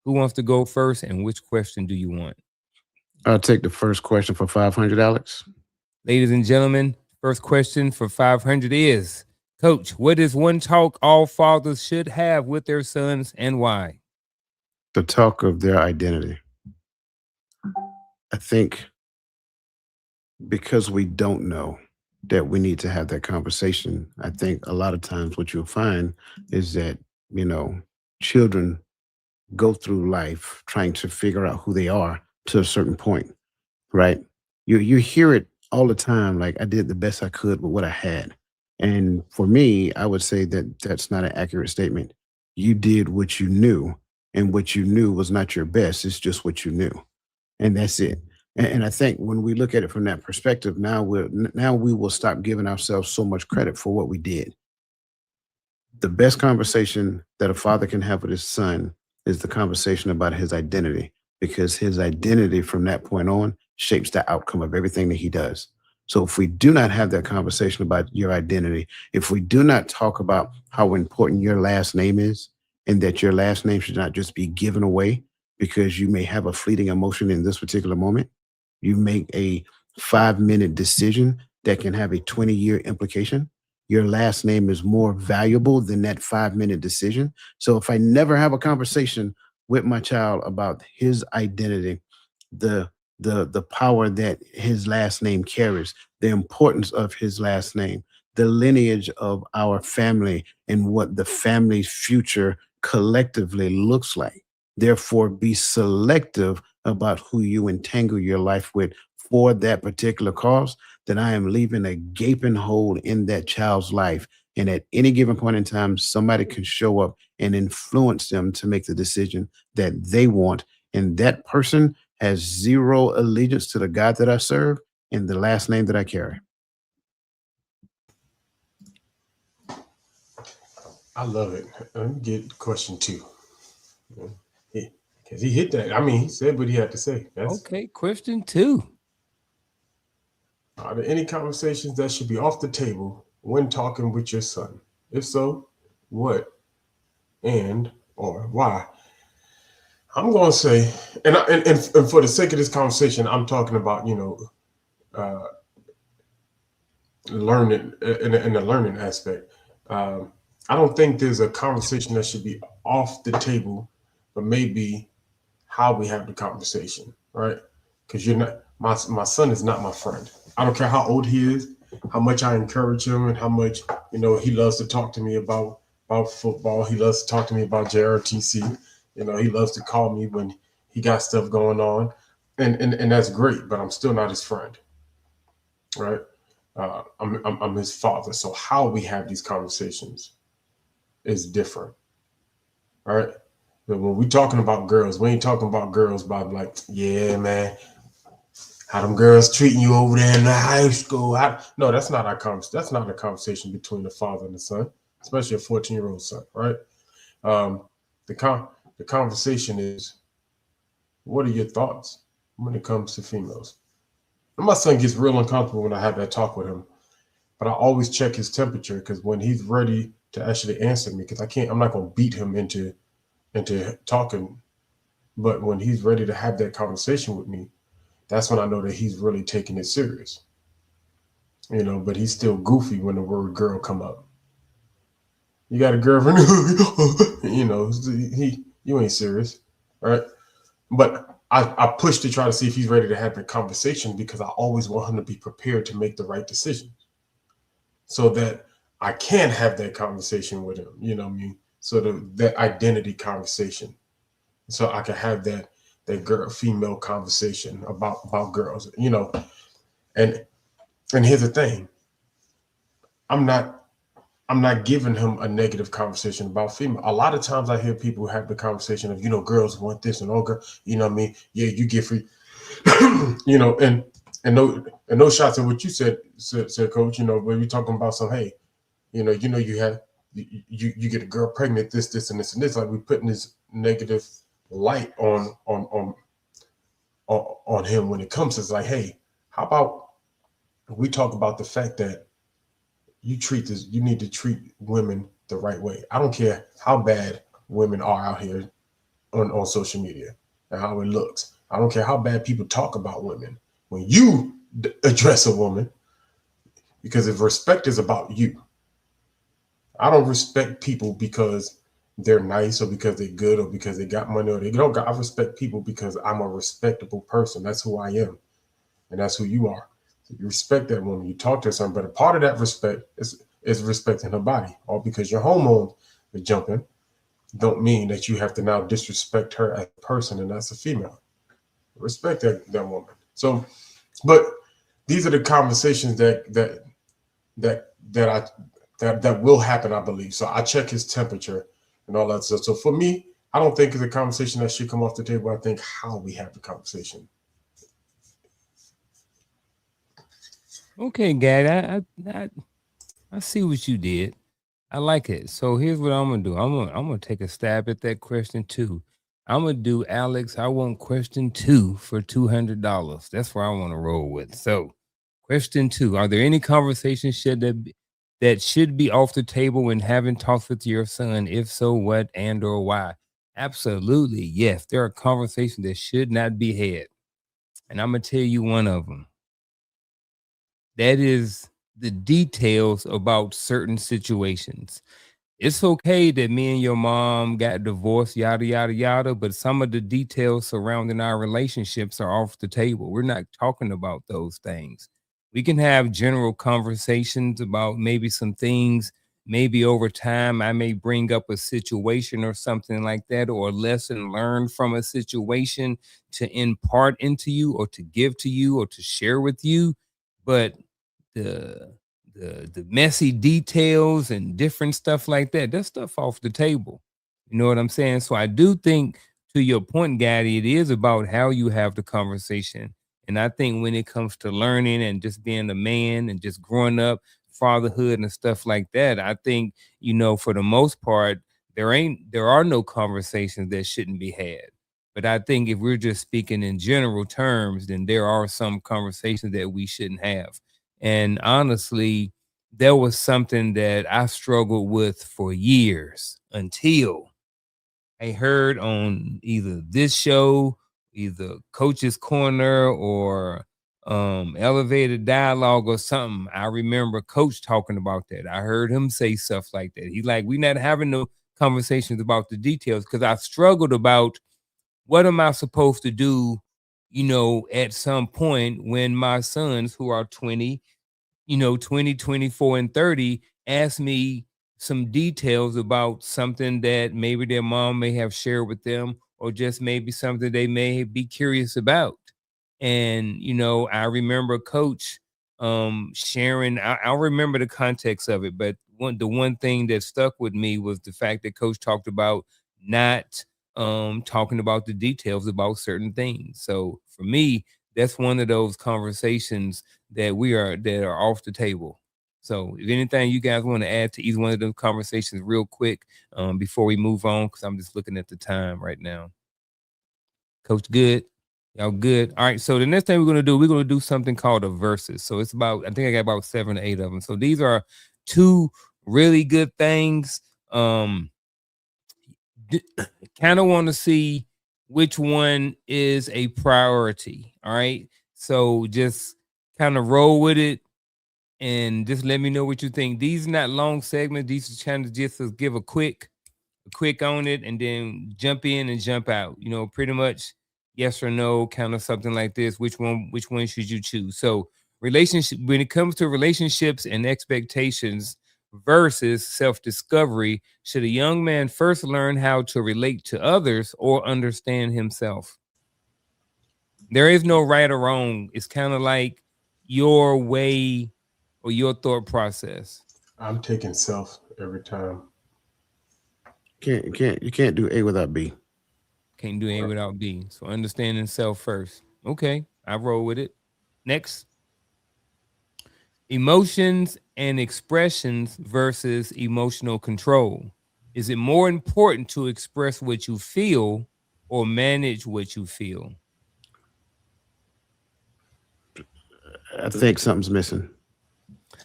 Who wants to go first, and which question do you want? I'll take the first question for 500, Alex. Ladies and gentlemen, first question for 500 is, Coach, what is one talk all fathers should have with their sons and why? The talk of their identity. I think because we don't know that we need to have that conversation, I think a lot of times what you'll find is that, children go through life trying to figure out who they are to a certain point, right? You hear it all the time, like I did the best I could with what I had. And for me, I would say that that's not an accurate statement. You did what you knew, and what you knew was not your best. It's just what you knew, and that's it. And I think when we look at it from that perspective, now we will stop giving ourselves so much credit for what we did. The best conversation that a father can have with his son is the conversation about his identity, because his identity from that point on shapes the outcome of everything that he does. So if we do not have that conversation about your identity, if we do not talk about how important your last name is, and that your last name should not just be given away because you may have a fleeting emotion in this particular moment, you make a 5-minute decision that can have a 20-year implication. Your last name is more valuable than that 5-minute decision. So if I never have a conversation with my child about his identity, the power that his last name carries, the importance of his last name, the lineage of our family, and what the family's future collectively looks like. Therefore, be selective about who you entangle your life with for that particular cause, then I am leaving a gaping hole in that child's life. And at any given point in time, somebody can show up and influence them to make the decision that they want. And that person has zero allegiance to the God that I serve and the last name that I carry. I love it. Let me get question 2. Because he hit that. I mean, he said what he had to say. Okay, question 2. Are there any conversations that should be off the table when talking with your son? If so, what and or why? I'm going to say, and for the sake of this conversation, I'm talking about, learning in the learning aspect. I don't think there's a conversation that should be off the table, but maybe how we have the conversation, right? Because you're not my son is not my friend. I don't care how old he is, how much I encourage him, and how much he loves to talk to me about football. He loves to talk to me about JRTC. He loves to call me when he got stuff going on, and that's great. But I'm still not his friend, right? I'm his father. So how we have these conversations is different, right? But when we talking about girls, we ain't talking about girls by like, yeah, man, how them girls treating you over there in the high school. No, that's not our That's not a conversation between the father and the son, especially a 14-year-old son, right? Um, the con the conversation is, what are your thoughts when it comes to females? And my son gets real uncomfortable when I have that talk with him, but I always check his temperature because when he's ready to actually answer me, because I'm not gonna beat him into talking, but when he's ready to have that conversation with me, that's when I know that he's really taking it serious. But he's still goofy when the word girl come up. You got a girlfriend? You ain't serious, right? But I push to try to see if he's ready to have the conversation because I always want him to be prepared to make the right decision so that I can have that conversation with him. You know what I mean? So that identity conversation, so I can have that girl female conversation about girls. And and here's the thing, I'm not I'm not giving him a negative conversation about female. A lot of times I hear people have the conversation of, girls want this and oh, girl, you know what I mean? Yeah, you get free, and no shots at what you said, coach. When we talking about some, hey, you have you get a girl pregnant, this and this and this. Like we putting this negative light on him when it comes to, it's like, hey, how about we talk about the fact that you need to treat women the right way. I don't care how bad women are out here on social media and how it looks. I don't care how bad people talk about women. When you address a woman, because if respect is about you, I don't respect people because they're nice or because they're good or because they got money or they don't got. I respect people because I'm a respectable person. That's who I am, and that's who you are. So you respect that woman. You talk to her something, but a part of that respect is respecting her body. All because your hormones are jumping, don't mean that you have to now disrespect her as a person and as a female. Respect that woman. So, but these are the conversations that that I that will happen, I believe. So I check his temperature and all that stuff. So for me, I don't think it's a conversation that should come off the table. I think how we have the conversation. Okay, Gad, I see what you did. I like it. So here's what I'm gonna do. I'm gonna take a stab at that question too. I'm gonna do Alex. I want question 2 for $200. That's where I want to roll with. So, question 2: are there any conversations that should be off the table when having talks with your son? If so, what and or why? Absolutely, yes. There are conversations that should not be had, and I'm gonna tell you one of them. That is the details about certain situations. It's okay that me and your mom got divorced, yada, yada, yada, but some of the details surrounding our relationships are off the table. We're not talking about those things. We can have general conversations about maybe some things. Maybe over time, I may bring up a situation or something like that, or a lesson learned from a situation to impart into you, or to give to you, or to share with you. But the the messy details and different stuff like that, that's stuff off the table. You know what I'm saying? So I do think, to your point, Gaddy, it is about how you have the conversation. And I think when it comes to learning and just being a man and just growing up, fatherhood and stuff like that, I think, for the most part, there are no conversations that shouldn't be had. But I think if we're just speaking in general terms, then there are some conversations that we shouldn't have. And honestly, there was something that I struggled with for years until I heard on either this show, either Coach's Corner or Elevated Dialogue or something. I remember Coach talking about that. I heard him say stuff like that. He's like, we're not having no conversations about the details, because I struggled about what am I supposed to do, at some point when my sons, who are 20, 20, 24, and 30, ask me some details about something that maybe their mom may have shared with them, or just maybe something they may be curious about. And I remember Coach sharing. I'll remember the context of it, but the one thing that stuck with me was the fact that Coach talked about not talking about the details about certain things. So for me, that's one of those conversations that are off the table. So if anything you guys want to add to either one of those conversations real quick before we move on, because I'm just looking at the time right now. Coach, good. Y'all good. All right. So the next thing we're going to do something called a versus. So it's about, I think I got about 7 or 8 of them. So these are two really good things. Kind of want to see which one is a priority. All right. So just kind of roll with it and just let me know what you think. These are not long segments. These are trying to just to give a quick on it and then jump in and jump out. Pretty much yes or no, kind of something like this. Which one should you choose? So relationship, when it comes to relationships and expectations versus self-discovery, should a young man first learn how to relate to others or understand himself? There is no right or wrong. It's kind of like your way or your thought process. I'm taking self every time. You can't do A without B. Can't do A without B. So understanding self first. Okay, I roll with it. Next. Emotions and expressions versus emotional control. Is it more important to express what you feel or manage what you feel? I think something's missing.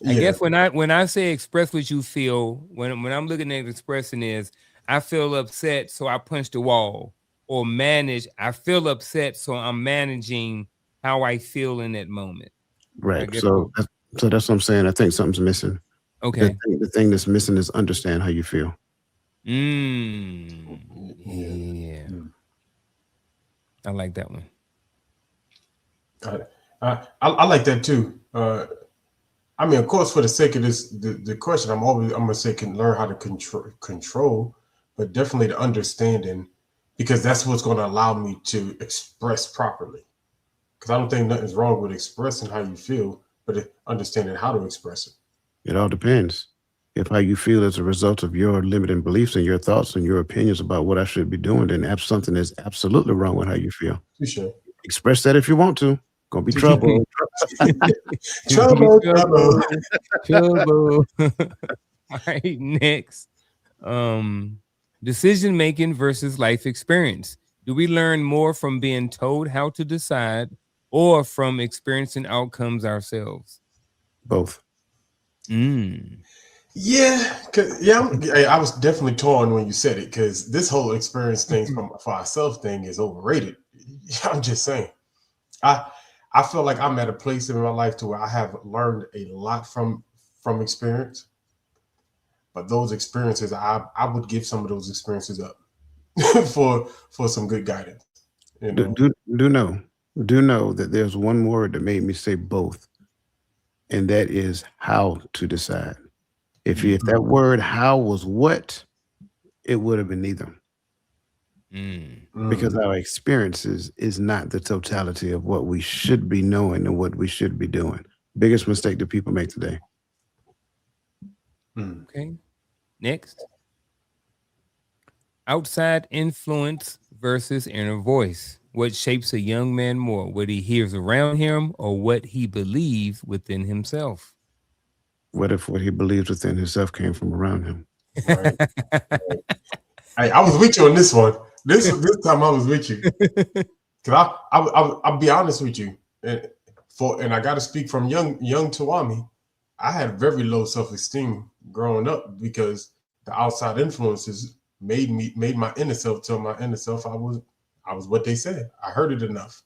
I guess when I say express what you feel, when I'm looking at expressing is I feel upset, so I punch the wall. Or manage, I feel upset, so I'm managing how I feel in that moment. Right. So that's what I'm saying. I think something's missing. Okay. The thing that's missing is understand how you feel. Yeah. I like that one. I like that too. I mean, of course, for the sake of this, the question, I'm gonna say can learn how to control, but definitely the understanding, because that's what's going to allow me to express properly. Because I don't think nothing's wrong with expressing how you feel, but understanding how to express it. It all depends. If how you feel is a result of your limiting beliefs and your thoughts and your opinions about what I should be doing, then something is absolutely wrong with how you feel. Sure. Express that if you want to. Gonna be trouble. Trouble. All right, next. Decision making versus life experience. Do we learn more from being told how to decide or from experiencing outcomes ourselves? Both. Yeah, I was definitely torn when you said it, because this whole experience thing for ourselves thing is overrated. I'm just saying. I feel like I'm at a place in my life to where I have learned a lot from experience, but those experiences, I would give some of those experiences up for some good guidance. Do know that there's one word that made me say both, and that is how to decide. If that word how was what, it would have been neither. Because our experiences is not the totality of what we should be knowing and what we should be doing. Biggest mistake that people make today. Okay. Next. Outside influence versus inner voice. What shapes a young man more? What he hears around him or what he believes within himself? What if what he believes within himself came from around him? Right. I was with you on this one. This time I was with you. Because I'll be honest with you. And I got to speak from young Tuami. I had very low self-esteem growing up because the outside influences made my inner self tell my inner self I was what they said. I heard it enough.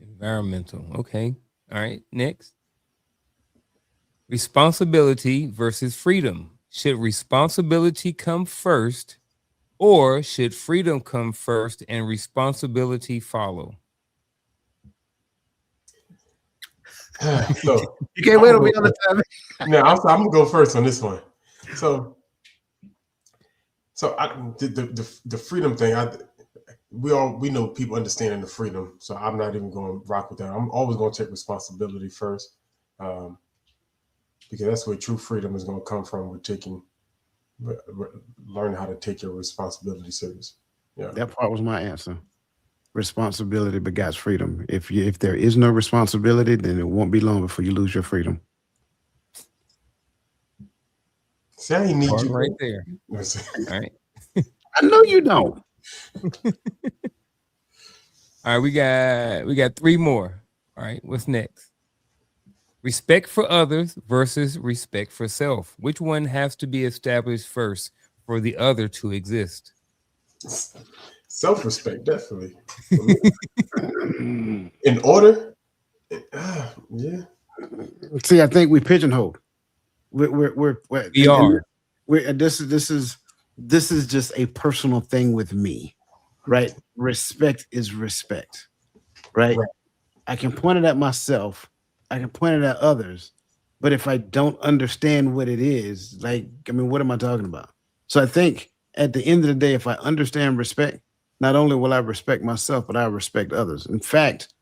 Environmental. Okay. All right. Next. Responsibility versus freedom. Should responsibility come first, or should freedom come first and responsibility follow? So you can't wait on me all the time. No, I'm gonna go first on this one. So So the freedom thing, we know people understanding the freedom. So I'm not even going to rock with that. I'm always going to take responsibility first, um, because that's where true freedom is going to come from. With taking, learn how to take your responsibility serious. Yeah. That part was my answer. Responsibility begets freedom. If there is no responsibility, then it won't be long before you lose your freedom. See, I ain't need Part you. right there. Bro. All right. I know you don't. All right, we got three more. All right, what's next? Respect for others versus respect for self. Which one has to be established first for the other to exist? Self-respect, definitely. In order, yeah. See, I think we pigeonholed. We're We are. this is just a personal thing with me, right? Respect is respect, right? Right. I can point it at myself, I can point it at others, but if I don't understand what it is, like, I mean, what am I talking about? So I think at the end of the day, if I understand respect, not only will I respect myself, but I respect others. In fact,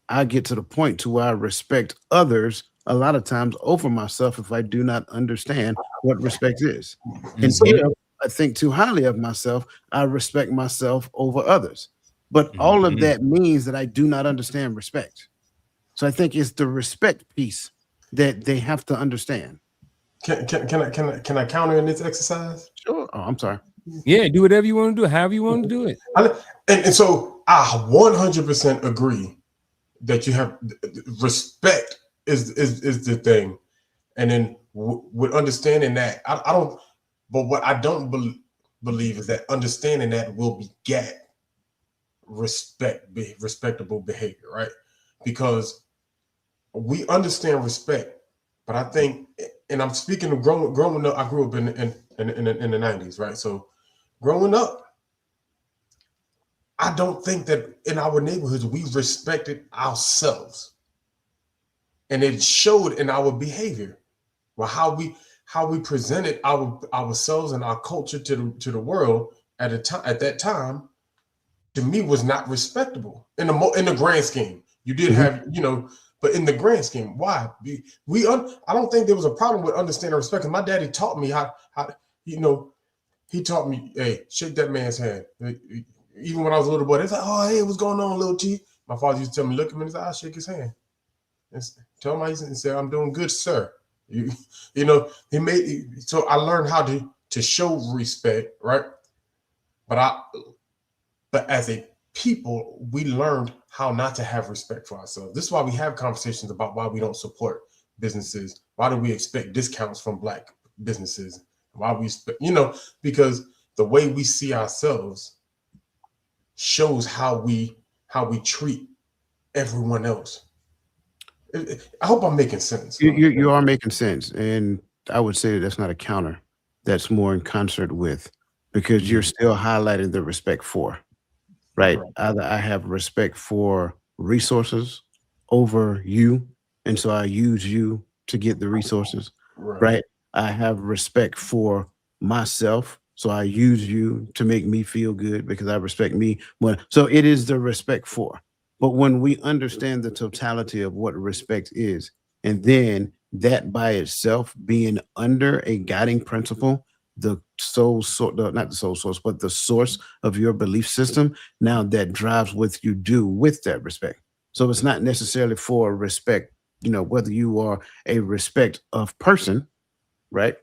I get to the point to where I respect others a lot of times over myself if I do not understand what respect is. And Mhm, if I think too highly of myself, I respect myself over others. But all of mhm. that means that I do not understand respect. So I think it's the respect piece that they have to understand. Can I counter in this exercise? Sure. Oh, I'm sorry. Yeah, do whatever you want to do, however you want to do it. I, and so I 100% agree that you have respect is the thing, and then with understanding that, I don't. But what I don't believe is that understanding that will beget respectable behavior, right? Because we understand respect, but I think, and I'm speaking of growing up. I grew up in the '90s, right? So growing up, I don't think that in our neighborhoods we respected ourselves, and it showed in our behavior, well, how we presented ourselves and our culture to the world at that time. To me, was not respectable in the grand scheme. You did Mhm. have, but in the grand scheme, why? I don't think there was a problem with understanding respect. 'Cause my daddy taught me how you know he taught me, hey, shake that man's hand. Even when I was a little boy, they said, oh, hey, what's going on, little T? My father used to tell me, look at him in his eye, shake his hand. And tell him, and say, I'm doing good, sir. You, he made, so I learned how to show respect, right? But but as a people, we learned how not to have respect for ourselves. This is why we have conversations about why we don't support businesses. Why do we expect discounts from Black businesses? Why we expect, because the way we see ourselves shows how we treat everyone else. I hope I'm making sense. You are making sense, and I would say that that's not a counter. That's more in concert with, because you're Mhm. still highlighting the respect for, right? Right, Either I have respect for resources over you, and so I use you to get the resources, right, right? I have respect for myself, so I use you to make me feel good because I respect me more. So it is the respect for. But when we understand the totality of what respect is, and then that by itself being under a guiding principle, the soul, not the soul source, but the source of your belief system, now that drives what you do with that respect. So it's not necessarily for respect, whether you are a respect of person, right?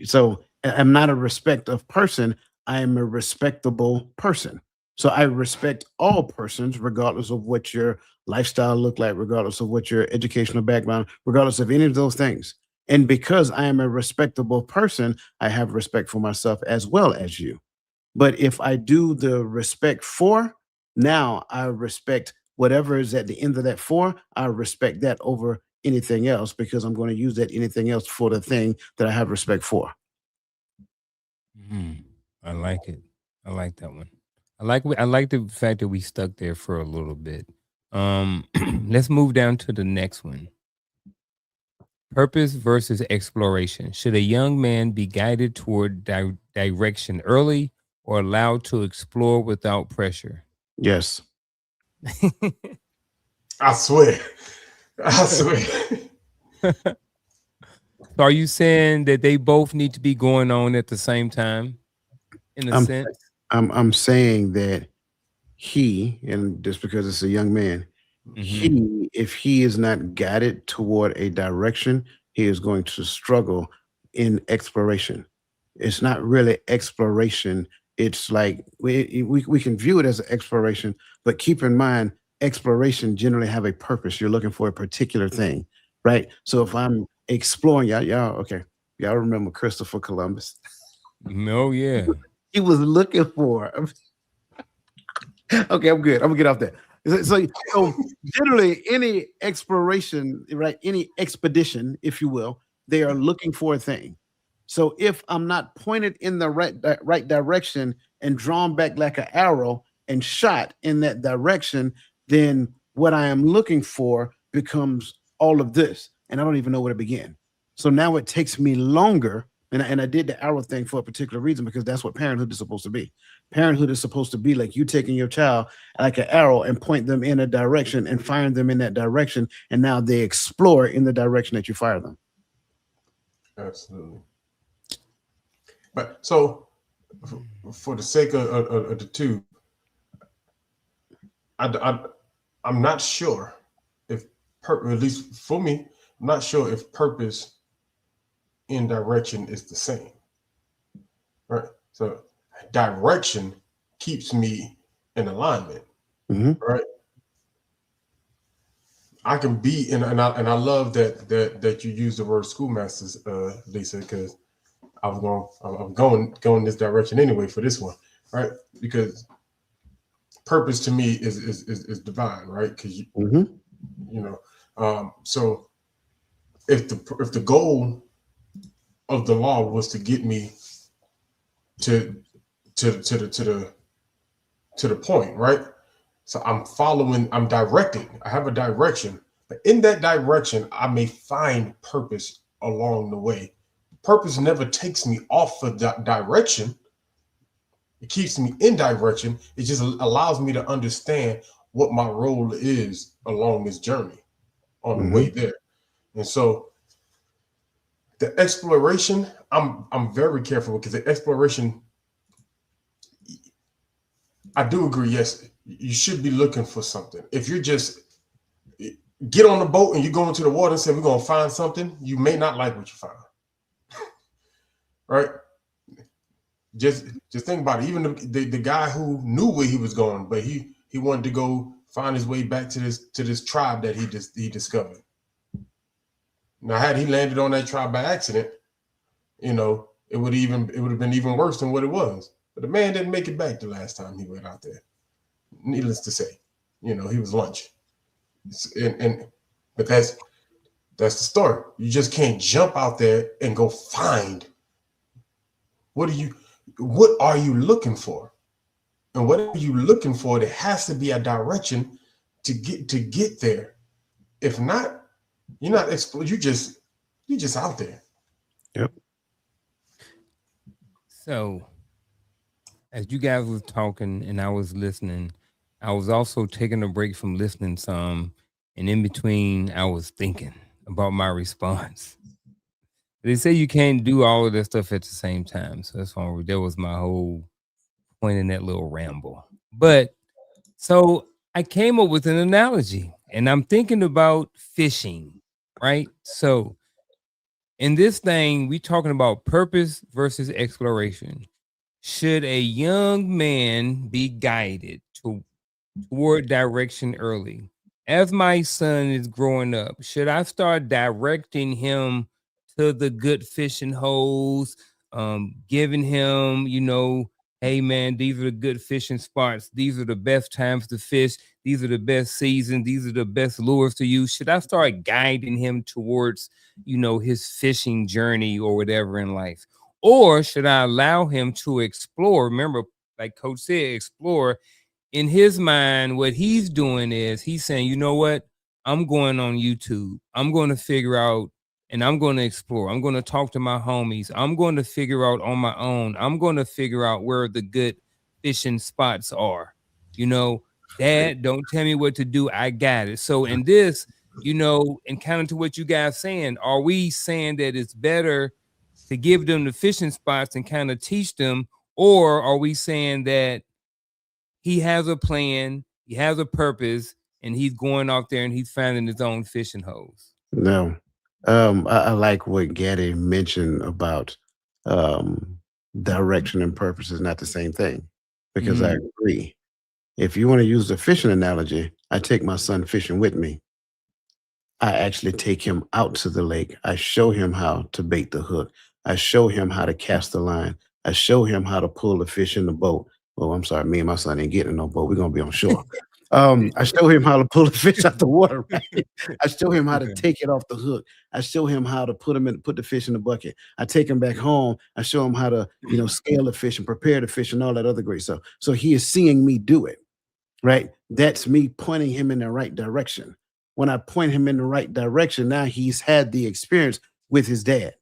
So I'm not a respect of person. I am a respectable person. So I respect all persons, regardless of what your lifestyle look like, regardless of what your educational background, regardless of any of those things. And because I am a respectable person, I have respect for myself as well as you. But if I do the respect for, now I respect whatever is at the end of that for, I respect that over anything else because I'm going to use that anything else for the thing that I have respect for. Mhm. I like it. I like that one. I like the fact that we stuck there for a little bit. Let's move down to the next one. Purpose versus exploration. Should a young man be guided toward direction early or allowed to explore without pressure? Yes. I swear. I swear. So are you saying that they both need to be going on at the same time, in a I'm sense? I'm saying that he, and just because it's a young man, Hmm. he, if he is not guided toward a direction, he is going to struggle in exploration. It's not really exploration. It's like we can view it as an exploration, but keep in mind, exploration generally have a purpose. You're looking for a particular thing, right? So if I'm exploring, y'all, okay, y'all remember Christopher Columbus? Oh yeah. He was looking for. Okay, I'm good. I'm gonna get off that. So generally, any exploration, right? Any expedition, if you will, they are looking for a thing. So if I'm not pointed in the right direction and drawn back like an arrow and shot in that direction, then what I am looking for becomes all of this, and I don't even know where to begin. So now it takes me longer, and I did the arrow thing for a particular reason because that's what parenthood is supposed to be. Parenthood is supposed to be like you taking your child like an arrow and point them in a direction and firing them in that direction, and now they explore in the direction that you fire them. Absolutely. But so, for the sake of the two, I, I'm not sure if, at least for me, I'm not sure if purpose and direction is the same. Right. So direction keeps me in alignment. Mhm. Right. I can be and I love that you use the word schoolmasters, Lisa, because I'm going this direction anyway for this one, right? Because purpose to me is divine, right? Because Mhm. you know, so if the goal of the law was to get me to to the point, right? So I'm following, I'm directed. I have a direction, but in that direction, I may find purpose along the way. Purpose never takes me off of that direction. It keeps me in direction. It just allows me to understand what my role is along this journey on the way Mhm. there. And so the exploration, I'm very careful because the exploration, I do agree. Yes, you should be looking for something. If you're just get on the boat and you go into the water and say we're gonna find something, you may not like what you find. Right? Just just think about it. Even the guy who knew where he was going, but he wanted to go find his way back to this tribe that he discovered. Now, had he landed on that tribe by accident, it would have been even worse than what it was. But the man didn't make it back the last time he went out there. Needless to say, he was lunch. And but that's the story. You just can't jump out there and go find what are you looking for? And whatever you're looking for, there has to be a direction to get there. If not, you're not exploring. You just out there. Yep. So as you guys was talking and I was listening, I was also taking a break from listening some, and in between, I was thinking about my response. They say you can't do all of that stuff at the same time, so that's why that was my whole point in that little ramble. But so I came up with an analogy, and I'm thinking about fishing, right? So in this thing, we talking about purpose versus exploration. Should a young man be guided toward direction early? As my son is growing up, should I start directing him to the good fishing holes, giving him, hey man, these are the good fishing spots. These are the best times to fish. These are the best seasons. These are the best lures to use. Should I start guiding him towards, his fishing journey or whatever in life? Or should I allow him to explore? Remember, like Coach said, explore. In his mind, what he's doing is he's saying, you know what? I'm going on YouTube. I'm going to figure out and I'm going to explore. I'm going to talk to my homies. I'm going to figure out on my own. I'm going to figure out where the good fishing spots are. You know, Dad, don't tell me what to do. I got it. So in this, you know, and kind of to what you guys saying, are we saying that it's better to give them the fishing spots and kind of teach them, or are we saying that he has a plan, he has a purpose, and he's going out there and he's finding his own fishing holes? No. I like what Gaddy mentioned about um, direction and purpose is not the same thing because I agree. If you want to use the fishing analogy, I take my son fishing with me. I actually take him out to the lake. I show him how to bait the hook. I show him how to cast the line. I show him how to pull the fish in the boat. Oh, I'm sorry, me and my son ain't getting in no boat. We're gonna be on shore. I show him how to pull the fish out the water, right? I show him how to Okay. take it off the hook. I show him how to put the fish in the bucket. I take him back home. I show him how to, scale the fish and prepare the fish and all that other great stuff. So he is seeing me do it, right? That's me pointing him in the right direction. When I point him in the right direction, now he's had the experience with his dad.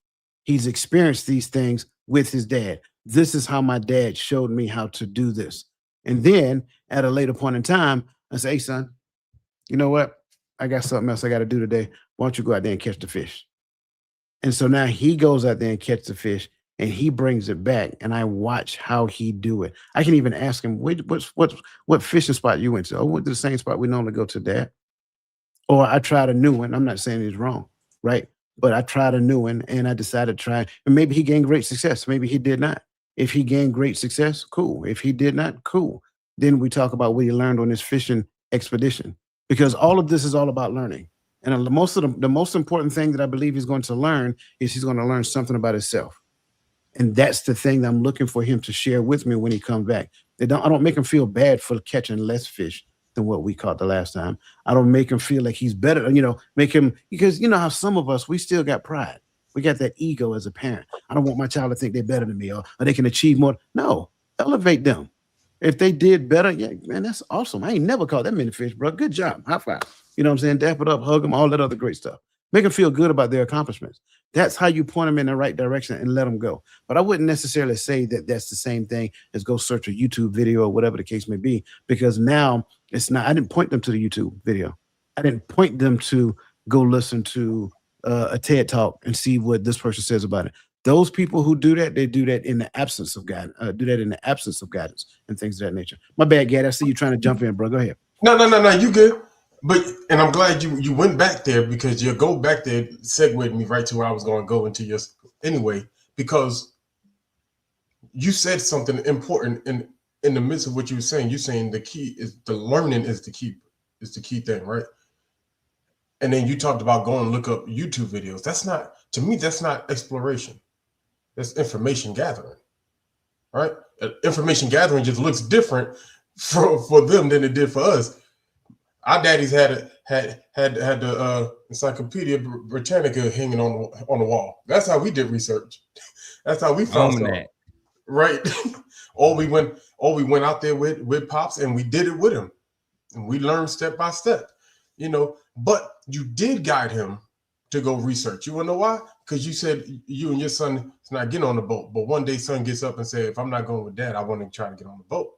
He's experienced these things with his dad. This is how my dad showed me how to do this. And then at a later point in time, I say, hey, son, you know what? I got something else I got to do today. Why don't you go out there and catch the fish? And so now he goes out there and catch the fish and he brings it back and I watch how he do it. I can even ask him, what fishing spot you went to? Oh, we went to the same spot we normally go to, Dad. Or I tried a new one. I'm not saying it's wrong, right? But I tried a new one and I decided to try. And maybe he gained great success. Maybe he did not. If he gained great success, cool. If he did not, cool. Then we talk about what he learned on his fishing expedition. Because all of this is all about learning. And the most important thing that I believe he's going to learn is he's going to learn something about himself. And that's the thing that I'm looking for him to share with me when he comes back. I don't make him feel bad for catching less fish than what we caught the last time. I don't make him feel like he's better, make him, because you know how some of us, we still got pride. We got that ego as a parent. I don't want my child to think they're better than me or they can achieve more. No, elevate them. If they did better, yeah, man, that's awesome. I ain't never caught that many fish, bro. Good job. High five. You know what I'm saying? Dap it up, hug them, all that other great stuff. Make them feel good about their accomplishments. That's how you point them in the right direction and let them go. But I wouldn't necessarily say that that's the same thing as go search a YouTube video or whatever the case may be, because now it's not. I didn't point them to the YouTube video. I didn't point them to go listen to a TED talk and see what this person says about it. Those people who do that, they do that in the absence of guidance. Do that in the absence of guidance and things of that nature. My bad, Gad. I see you trying to jump in, bro. Go ahead. No, you good. And I'm glad you went back there because your go back there segued me right to where I was going to go into your anyway, because you said something important in the midst of what you were saying. You're saying the key is the learning is the key thing, right? And then you talked about going and look up YouTube videos. That's not, to me, that's not exploration. That's information gathering, right? Information gathering just looks different for them than it did for us. Our daddies had the Encyclopedia Britannica hanging on the wall. That's how we did research. That's how we found stuff, right? or we went out there with pops and we did it with him, and we learned step by step, But you did guide him to go research. You want to know why? Because you said you and your son is not getting on the boat, but one day son gets up and said, "If I'm not going with Dad, I want to try to get on the boat."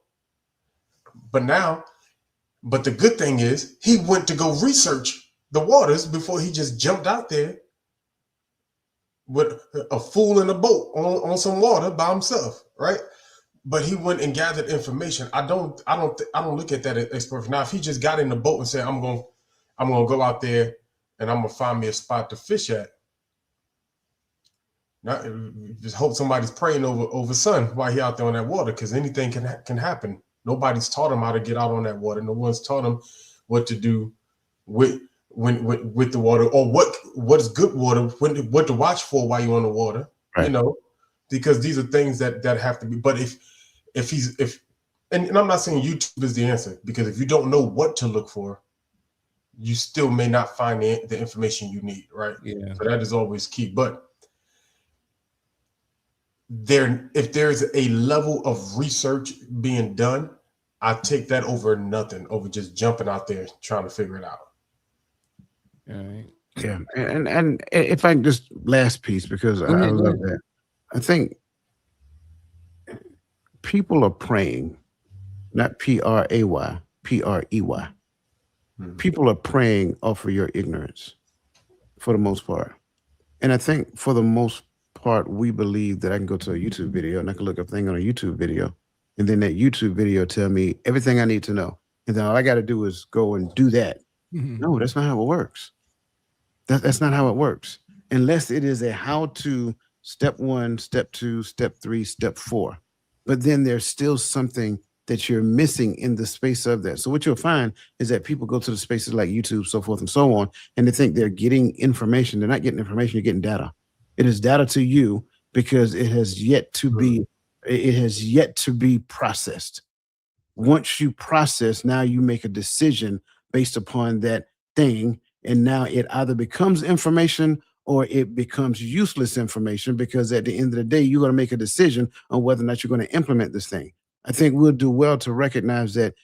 But the good thing is he went to go research the waters before he just jumped out there with a fool in a boat on some water by himself, right? But he went and gathered information. I don't look at that as exploration. Now, if he just got in the boat and said, I'm gonna go out there and I'm gonna find me a spot to fish at. Now, just hope somebody's praying over son while he out there on that water, because anything can happen. Nobody's taught him how to get out on that water. No one's taught him what to do with the water, or what is good water, what to watch for while you're on the water, right. Because these are things that have to be. But and I'm not saying YouTube is the answer, because if you don't know what to look for, you still may not find the information you need, right? Yeah. So that is always key. But if there's a level of research being done, I take that over nothing, over just jumping out there trying to figure it out. All right. Yeah, and if I just last piece because Go I ahead, go love ahead. that. I think people are praying, not PRAY, Mhm. People are preying off of your ignorance for the most part. And I think for the most part, we believe that I can go to a YouTube video and I can look up a thing on a YouTube video, and then that YouTube video tell me everything I need to know. And then all I got to do is go and do that. Mhm. No, that's not how it works. That's not how it works. Unless it is a how to step one, step two, step three, step four. But then there's still something that you're missing in the space of that. So what you'll find is that people go to the spaces like YouTube, so forth and so on, and they think they're getting information. They're not getting information, you're getting data. It is data to you because it has yet to be processed. Once you process, now you make a decision based upon that thing. And now it either becomes information or it becomes useless information because at the end of the day, you're going to make a decision on whether or not you're going to implement this thing. I think we'll do well to recognize that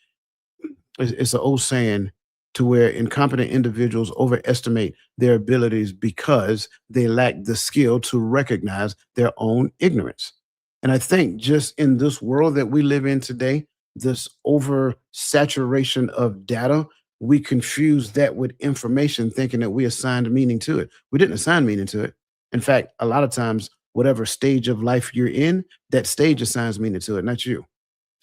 it's an old saying to where incompetent individuals overestimate their abilities because they lack the skill to recognize their own ignorance. And I think just in this world that we live in today, this oversaturation of data, we confuse that with information, thinking that we assigned meaning to it. We didn't assign meaning to it. In fact, a lot of times, whatever stage of life you're in, that stage assigns meaning to it, not you.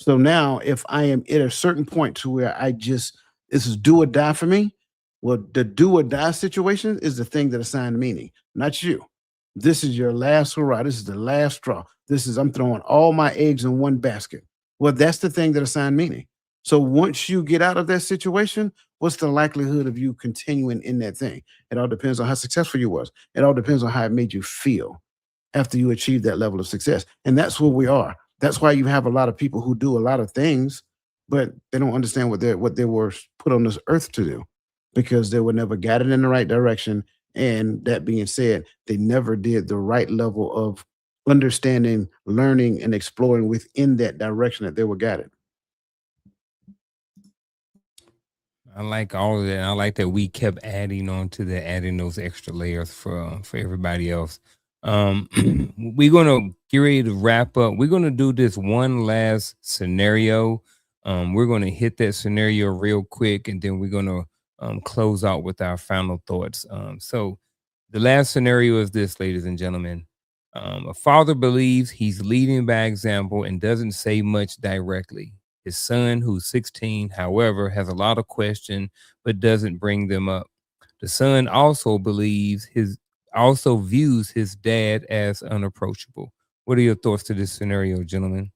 So now, if I am at a certain point to where this is do or die for me, well, the do or die situation is the thing that assigned meaning, not you. This is your last hurrah. This is the last straw. I'm throwing all my eggs in one basket. Well, that's the thing that assigned meaning. So once you get out of that situation, what's the likelihood of you continuing in that thing? It all depends on how successful you was. It all depends on how it made you feel after you achieve that level of success. And that's where we are. That's why you have a lot of people who do a lot of things, but they don't understand what they were put on this earth to do because they were never guided in the right direction. And that being said, they never did the right level of understanding, learning, and exploring within that direction that they were guided. I like all of that. I like that we kept adding on to that, adding those extra layers for everybody else. Um, we're gonna get ready to wrap up. We're gonna do this one last scenario. We're gonna hit that scenario real quick, and then we're gonna close out with our final thoughts. So the last scenario is this, ladies and gentlemen. A father believes he's leading by example and doesn't say much directly. His son, who's 16, however, has a lot of questions but doesn't bring them up. The son also views his dad as unapproachable. What are your thoughts to this scenario, gentlemen?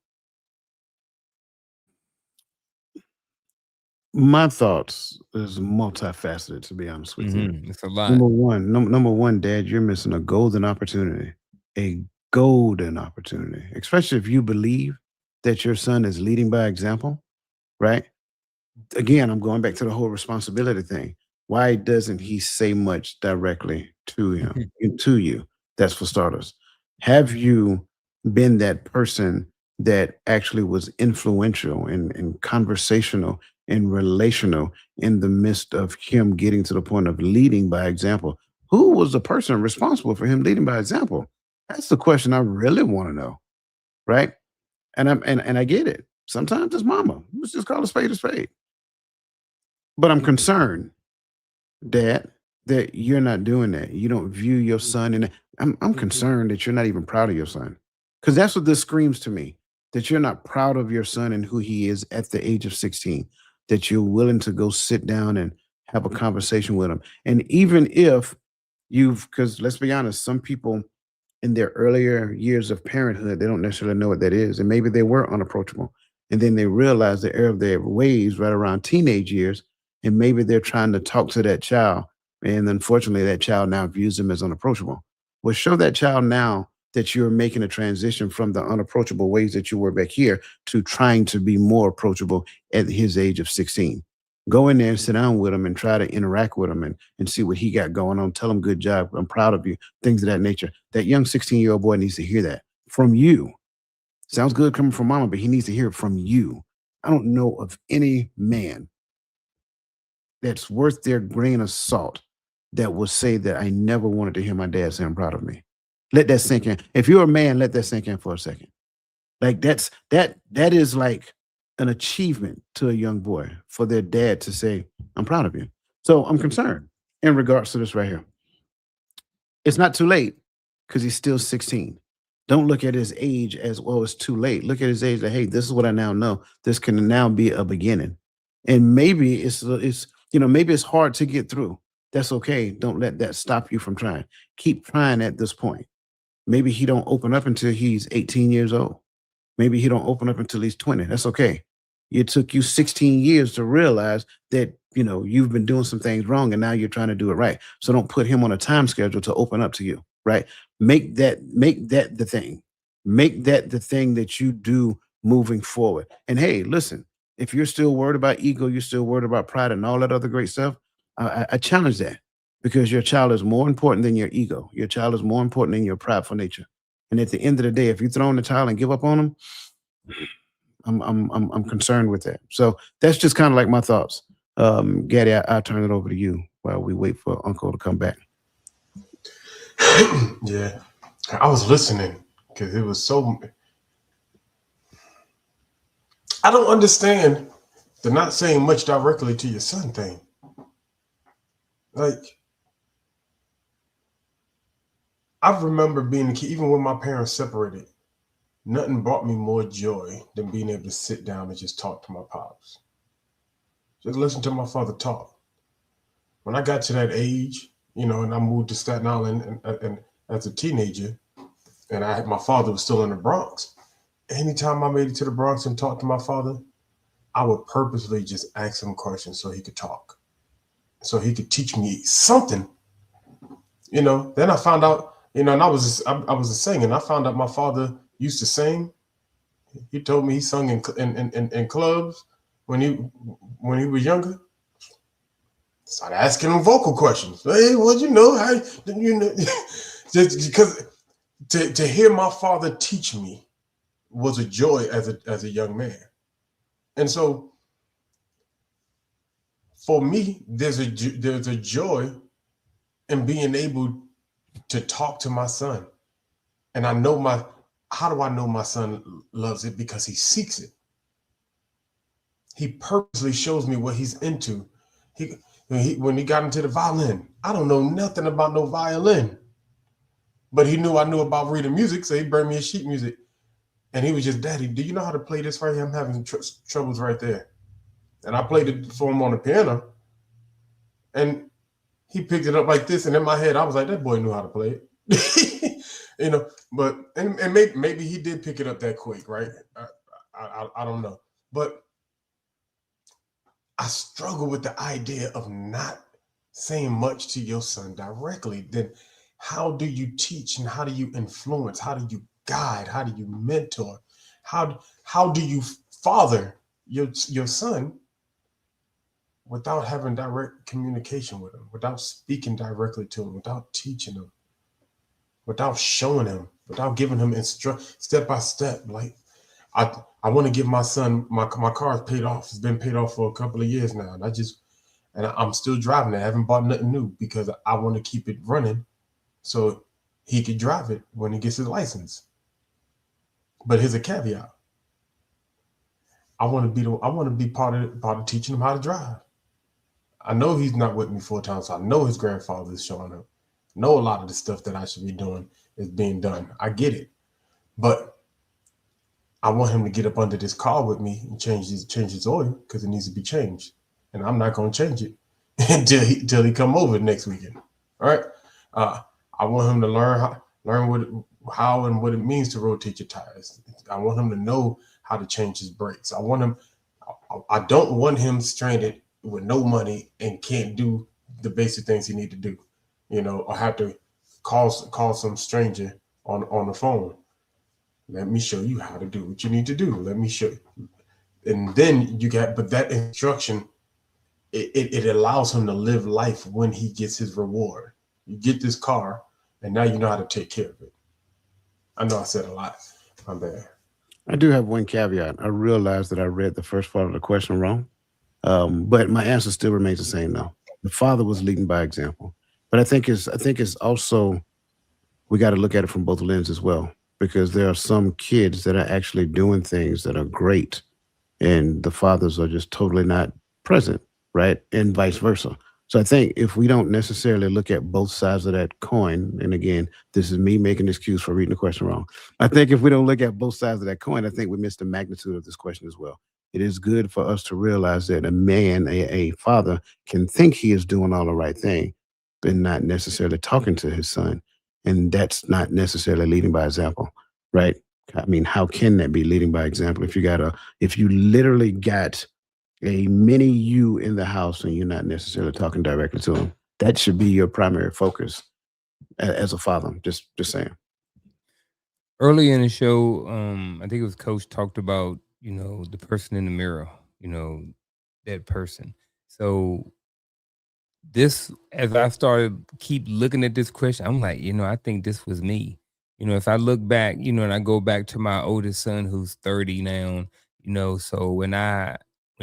My thoughts is multifaceted, to be honest with you. It's a lot. Number one, Dad, you're missing a golden opportunity, a golden opportunity, especially if you believe that your son is leading by example, right? Again, I'm going back to the whole responsibility thing. Why doesn't he say much directly to you? That's for starters. Have you been that person that actually was influential and conversational and relational in the midst of him getting to the point of leading by example? Who was the person responsible for him leading by example? That's the question I really want to know, right? And I get it. Sometimes it's mama. Let's just call a spade a spade. But I'm concerned, Dad, that you're not doing that. You don't view your son and I'm concerned that you're not even proud of your son. Because that's what this screams to me. That you're not proud of your son and who he is at the age of 16. That you're willing to go sit down and have a conversation with him. And even if because let's be honest, some people in their earlier years of parenthood, they don't necessarily know what that is. And maybe they were unapproachable. And then they realize the error of their ways right around teenage years. And maybe they're trying to talk to that child. And unfortunately, that child now views them as unapproachable. Well, show that child now that you're making a transition from the unapproachable ways that you were back here to trying to be more approachable at his age of 16. Go in there and sit down with him and try to interact with him and see what he got going on. Tell him good job. I'm proud of you. Things of that nature. That young 16-year-old boy needs to hear that from you. Sounds good coming from mama, but he needs to hear it from you. I don't know of any man that's worth their grain of salt that will say that I never wanted to hear my dad say I'm proud of me. Let that sink in. If you're a man, let that sink in for a second. Like that is like an achievement to a young boy for their dad to say, I'm proud of you. So I'm concerned in regards to this right here. It's not too late because he's still 16. Don't look at his age as, well, it's too late. Look at his age that, hey, this is what I now know. This can now be a beginning. And maybe maybe it's hard to get through. That's okay. Don't let that stop you from trying. Keep trying at this point. Maybe he don't open up until he's 18 years old. Maybe he don't open up until he's 20. That's okay. It took you 16 years to realize that, you've been doing some things wrong and now you're trying to do it right. So don't put him on a time schedule to open up to you, right? Make that the thing. Make that the thing that you do moving forward. And hey, listen, if you're still worried about ego, you're still worried about pride and all that other great stuff, I challenge that, because your child is more important than your ego. Your child is more important than your prideful nature. And at the end of the day, if you throw in the towel and give up on them, I'm concerned with that. So that's just kind of like my thoughts. Gaddy, I'll turn it over to you while we wait for Uncle to come back. Yeah, I was listening because it was so. I don't understand the not saying much directly to your son thing. Like, I remember being a kid, even when my parents separated, nothing brought me more joy than being able to sit down and just talk to my pops. Just listen to my father talk. When I got to that age, and I moved to Staten Island and as a teenager, and my father was still in the Bronx. Anytime I made it to the Bronx and talked to my father, I would purposely just ask him questions so he could talk, so he could teach me something. Then I found out, and I was a singer, and I found out my father used to sing. He told me he sung in clubs when he was younger. Started asking him vocal questions. Hey, what how just because to hear my father teach me was a joy as a young man. And so for me, there's a joy in being able to talk to my son. And how do I know my son loves it? Because he seeks it. He purposely shows me what he's into. When he got into the violin, I don't know nothing about no violin, but he knew I knew about reading music, so he brought me his sheet music. And he was just, Daddy, do you know how to play this right here? I'm having troubles right there. And I played it for him on the piano. And he picked it up like this. And in my head, I was like, that boy knew how to play it. But maybe he did pick it up that quick, right? I don't know. But I struggle with the idea of not saying much to your son directly. Then how do you teach and how do you influence? How do you guide? How do you mentor? How do you father your son without having direct communication with him, without speaking directly to him, without teaching him, without showing him, without giving him step by step? Like, I want to give my son, my car is paid off. It's been paid off for a couple of years now. And I'm still driving it. I haven't bought nothing new because I want to keep it running so he could drive it when he gets his license. But here's a caveat. I want to be part of teaching him how to drive. I know he's not with me full time, so I know his grandfather is showing up. I know a lot of the stuff that I should be doing is being done. I get it. But I want him to get up under this car with me and change his oil because it needs to be changed. And I'm not going to change it until he come over next weekend. All right. I want him to learn how and what it means to rotate your tires. I want him to know how to change his brakes. I don't want him stranded with no money and can't do the basic things he need to do, or have to call some stranger on the phone. Let me show you how to do what you need to do. Let me show you. And then but that instruction, it allows him to live life when he gets his reward. You get this car, and now you know how to take care of it. I know I said a lot. I'm bad. I do have one caveat. I realized that I read the first part of the question wrong, but my answer still remains the same, though. The father was leading by example. But I think it's also, we got to look at it from both lenses as well, because there are some kids that are actually doing things that are great, and the fathers are just totally not present, right? And vice versa. So I think if we don't necessarily look at both sides of that coin, and again, this is me making an excuse for reading the question wrong. I think if we don't look at both sides of that coin, I think we miss the magnitude of this question as well. It is good for us to realize that a man, a father, can think he is doing all the right thing, but not necessarily talking to his son. And that's not necessarily leading by example, right? I mean, how can that be leading by example if you literally got a mini you in the house and you're not necessarily talking directly to them? That should be your primary focus as a father. Just saying. Early in the show, I think it was Coach talked about, the person in the mirror, you know, that person. So this, as I started keep looking at this question, I'm like, I think this was me. If I look back, and I go back to my oldest son who's 30 now, so when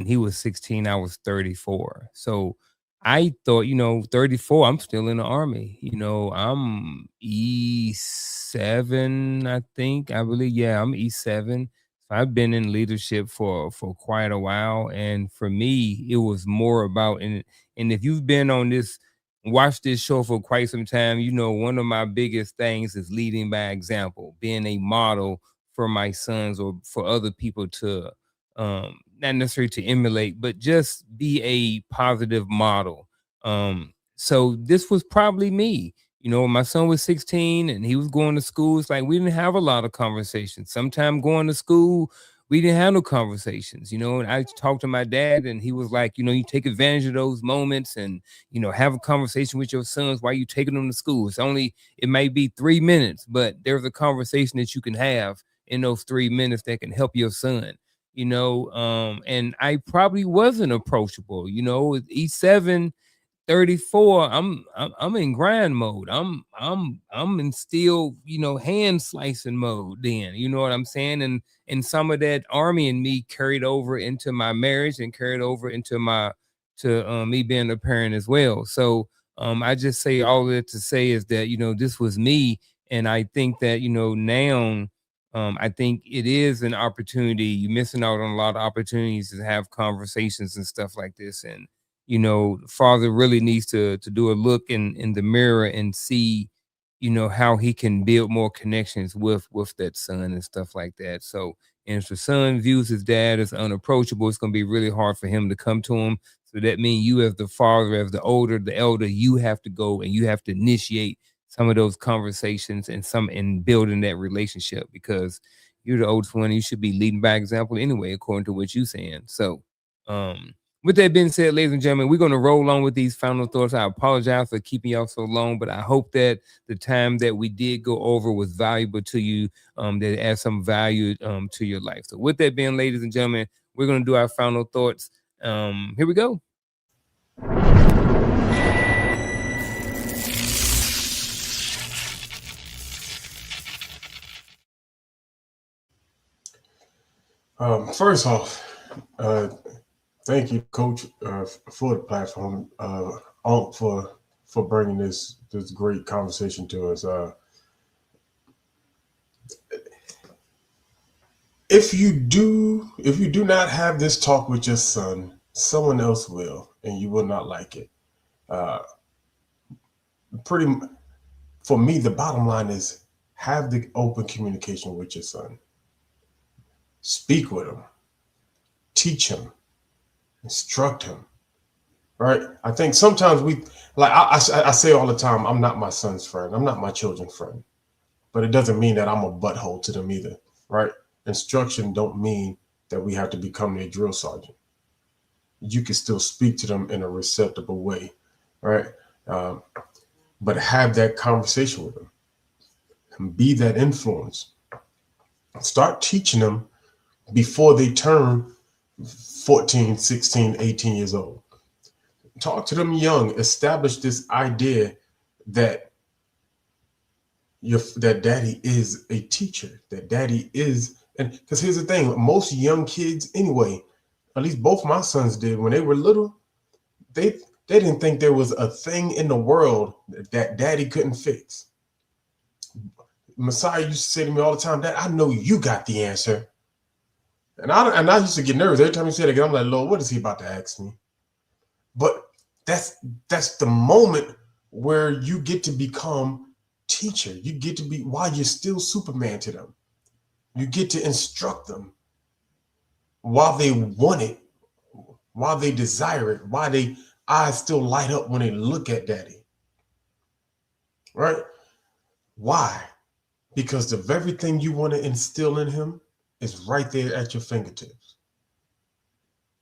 he was 16, I was 34. So I thought, 34, I'm still in the army. I'm E7, I think. I believe, yeah, I'm E7. So I've been in leadership for quite a while. And for me, it was more about, and if you've been on this, watched this show for quite some time, one of my biggest things is leading by example, being a model for my sons or for other people to, not necessarily to emulate, but just be a positive model. So this was probably me. My son was 16 and he was going to school. It's like we didn't have a lot of conversations. Sometime going to school, we didn't have no conversations, and I talked to my dad and he was like, you take advantage of those moments and, have a conversation with your sons while you taking them to school. It might be 3 minutes, but there's a conversation that you can have in those 3 minutes that can help your son, and I probably wasn't approachable, E7 34, I'm in grind mode. I'm in still, hand slicing mode then. You know what I'm saying? And some of that army in me carried over into my marriage and carried over into my to me being a parent as well. So I just say all that to say is that, this was me. And I think that, now I think it is an opportunity. You're missing out on a lot of opportunities to have conversations and stuff like this. And father really needs to do a look in the mirror and see, how he can build more connections with that son and stuff like that. So, and if the son views his dad as unapproachable, it's going to be really hard for him to come to him. So that means you, as the father, as the elder, you have to go and you have to initiate some of those conversations and building that relationship, because you're the oldest one. You should be leading by example anyway, according to what you're saying. So, um, with that being said, ladies and gentlemen, we're going to roll on with these final thoughts. I apologize for keeping y'all so long, but I hope that the time that we did go over was valuable to you, that it adds some value to your life. So with that being, ladies and gentlemen, we're going to do our final thoughts. Here we go. First off, thank you, Coach, for the platform, for bringing this great conversation to us. If you do not have this talk with your son, someone else will, and you will not like it. Uh, pretty for me, the bottom line is have the open communication with your son. Speak with him, teach him, instruct him. Right? I think sometimes we like I say all the time, I'm not my son's friend. I'm not my children's friend. But it doesn't mean that I'm a butthole to them either. Right? Instruction don't mean that we have to become their drill sergeant. You can still speak to them in a receptive way, right? Um, but have that conversation with them and be that influence. Start teaching them before they turn 14, 16, 18 years old. Talk to them young. Establish this idea that that daddy is a teacher, that daddy is, and because here's the thing, most young kids anyway, at least both my sons did when they were little, they They didn't think there was a thing in the world that daddy couldn't fix. Messiah used to say to me all the time, Dad, I know you got the answer. And I used to get nervous every time he said it again. I'm like, Lord, what is he about to ask me? But that's the moment where you get to become teacher. You get to be, while you're still Superman to them. You get to instruct them while they want it, while they desire it, while they eyes still light up when they look at daddy. Right? Why? Because the very thing you want to instill in him is right there at your fingertips.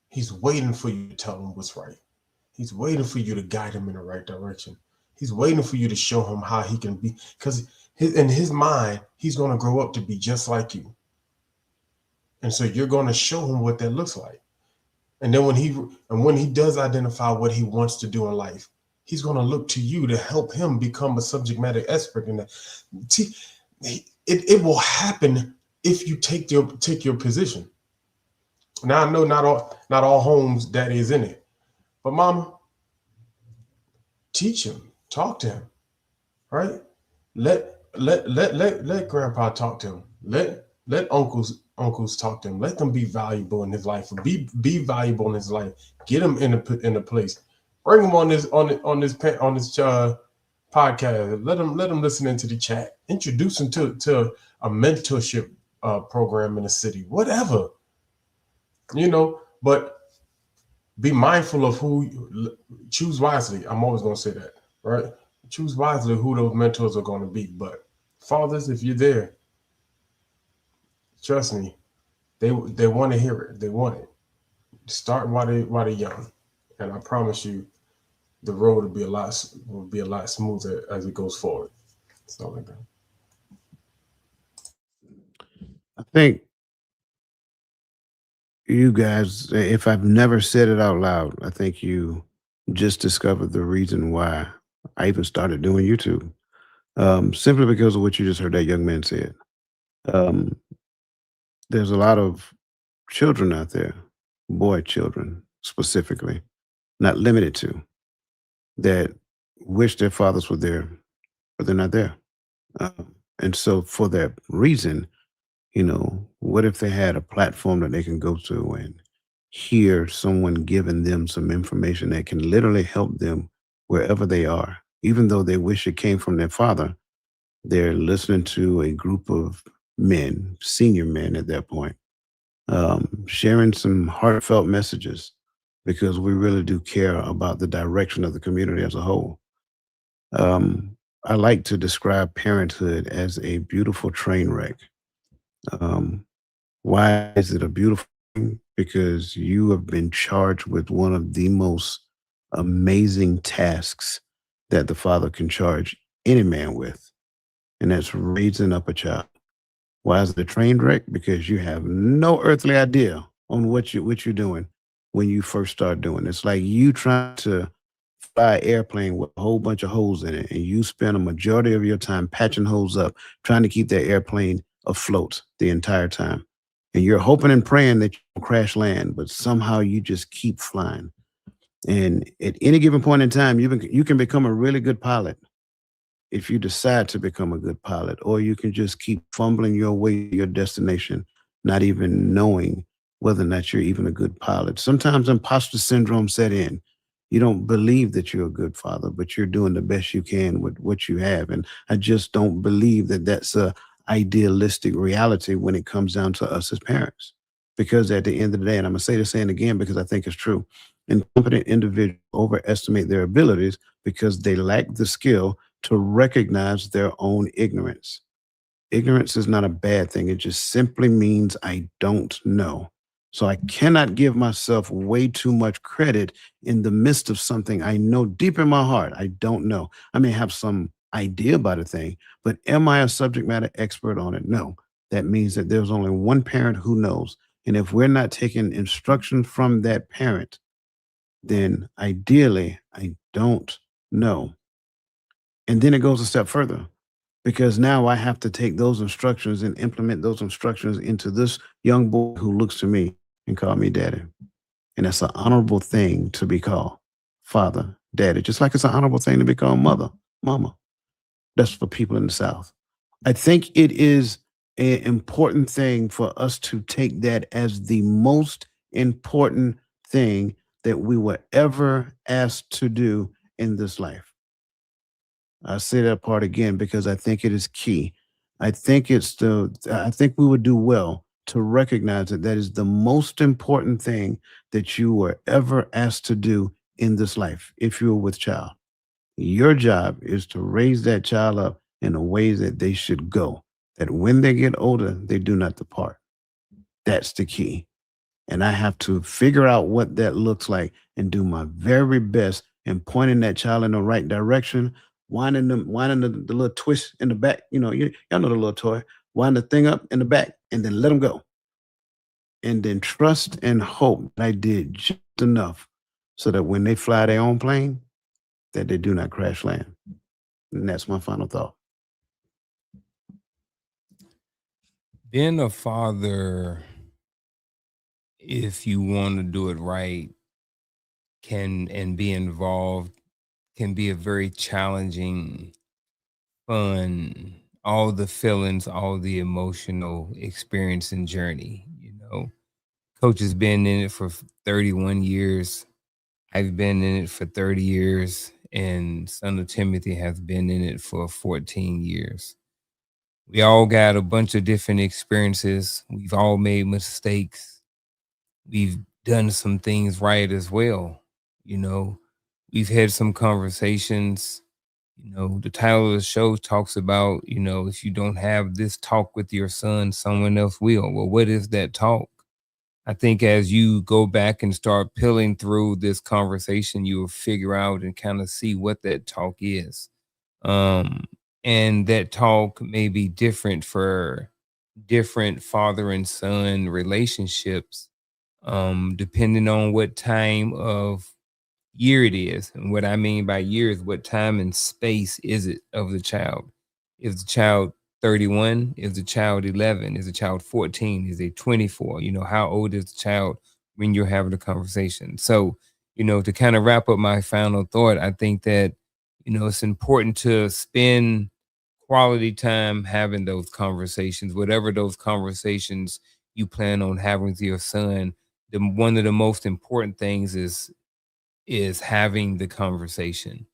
He's waiting for you to tell him what's right. He's waiting for you to guide him in the right direction. He's waiting for you to show him how he can be, because in his mind, he's going to grow up to be just like you. And so you're going to show him what that looks like. And then when he does identify what he wants to do in life, he's going to look to you to help him become a subject matter expert in that. See, it will happen if you take your position. Now I know not all homes daddy is in it, but mama, teach him, talk to him, right? Let grandpa talk to him. Let uncles talk to him. Let them be valuable in his life. Be valuable in his life. Get him in a place. Bring him on this podcast. Let him listen into the chat. Introduce him to a mentorship program in the city. Whatever, But be mindful of who. Choose wisely. I'm always going to say that, right? Choose wisely who those mentors are going to be. But fathers, if you're there, trust me, they want to hear it. They want it. Start while they're young, and I promise you, the road will be a lot smoother as it goes forward. So like that. I think you guys, if I've never said it out loud, I think you just discovered the reason why I even started doing YouTube. Simply because of what you just heard that young man said. Um, there's a lot of children out there, boy children specifically, not limited to, that wish their fathers were there, but they're not there. And so for that reason, what if they had a platform that they can go to and hear someone giving them some information that can literally help them wherever they are, even though they wish it came from their father? They're listening to a group of men, senior men at that point, sharing some heartfelt messages, because we really do care about the direction of the community as a whole. I like to describe parenthood as a beautiful train wreck. Um, why is it a beautiful thing? Because you have been charged with one of the most amazing tasks that the father can charge any man with, and that's raising up a child. Why is it a train wreck? Because you have no earthly idea on what you're doing when you first start doing it. It's like you trying to fly an airplane with a whole bunch of holes in it, and you spend a majority of your time patching holes up, trying to keep that airplane afloat the entire time. And you're hoping and praying that you will crash land, but somehow you just keep flying. And at any given point in time, you can become a really good pilot if you decide to become a good pilot, or you can just keep fumbling your way to your destination, not even knowing whether or not you're even a good pilot. Sometimes imposter syndrome set in. You don't believe that you're a good father, but you're doing the best you can with what you have. And I just don't believe that that's a idealistic reality when it comes down to us as parents. Because at the end of the day, and I'm going to say this saying again because I think it's true, incompetent individuals overestimate their abilities because they lack the skill to recognize their own ignorance. Ignorance is not a bad thing. It just simply means I don't know. So I cannot give myself way too much credit in the midst of something I know deep in my heart I don't know. I may have some idea about a thing, but am I a subject matter expert on it? No. That means that there's only one parent who knows. And if we're not taking instruction from that parent, then ideally I don't know. And then it goes a step further, because now I have to take those instructions and implement those instructions into this young boy who looks to me and call me daddy. And that's an honorable thing to be called, father daddy, just like it's an honorable thing to be called mother, mama. That's for people in the South. I think it is an important thing for us to take that as the most important thing that we were ever asked to do in this life. I say that part again because I think it is key. I think we would do well to recognize that that is the most important thing that you were ever asked to do in this life if you were with child. Your job is to raise that child up in a way that they should go, that when they get older, they do not depart. That's the key. And I have to figure out what that looks like and do my very best in pointing that child in the right direction, winding the little twist in the back. Y'all know the little toy. Wind the thing up in the back and then let them go. And then trust and hope that I did just enough so that when they fly their own plane, that they do not crash land. And that's my final thought. Being a father, if you want to do it right, can and be involved can be a very challenging, fun, all the feelings, all the emotional experience and journey. Coach has been in it for 31 years. I've been in it for 30 years, and son of Timothy has been in it for 14 years. We all got a bunch of different experiences. We've all made mistakes. We've done some things right as well. We've had some conversations. The title of the show talks about, if you don't have this talk with your son, someone else will. Well, what is that talk? I think as you go back and start peeling through this conversation, you will figure out and kind of see what that talk is. And that talk may be different for different father and son relationships, depending on what time of year it is. And what I mean by year is what time and space is it of the child. Is the child 31? Is the child 11? Is the child 14? Is they 24? How old is the child when you're having a conversation? So, to kind of wrap up my final thought, I think that, it's important to spend quality time having those conversations, whatever those conversations you plan on having with your son. One of the most important things is having the conversation.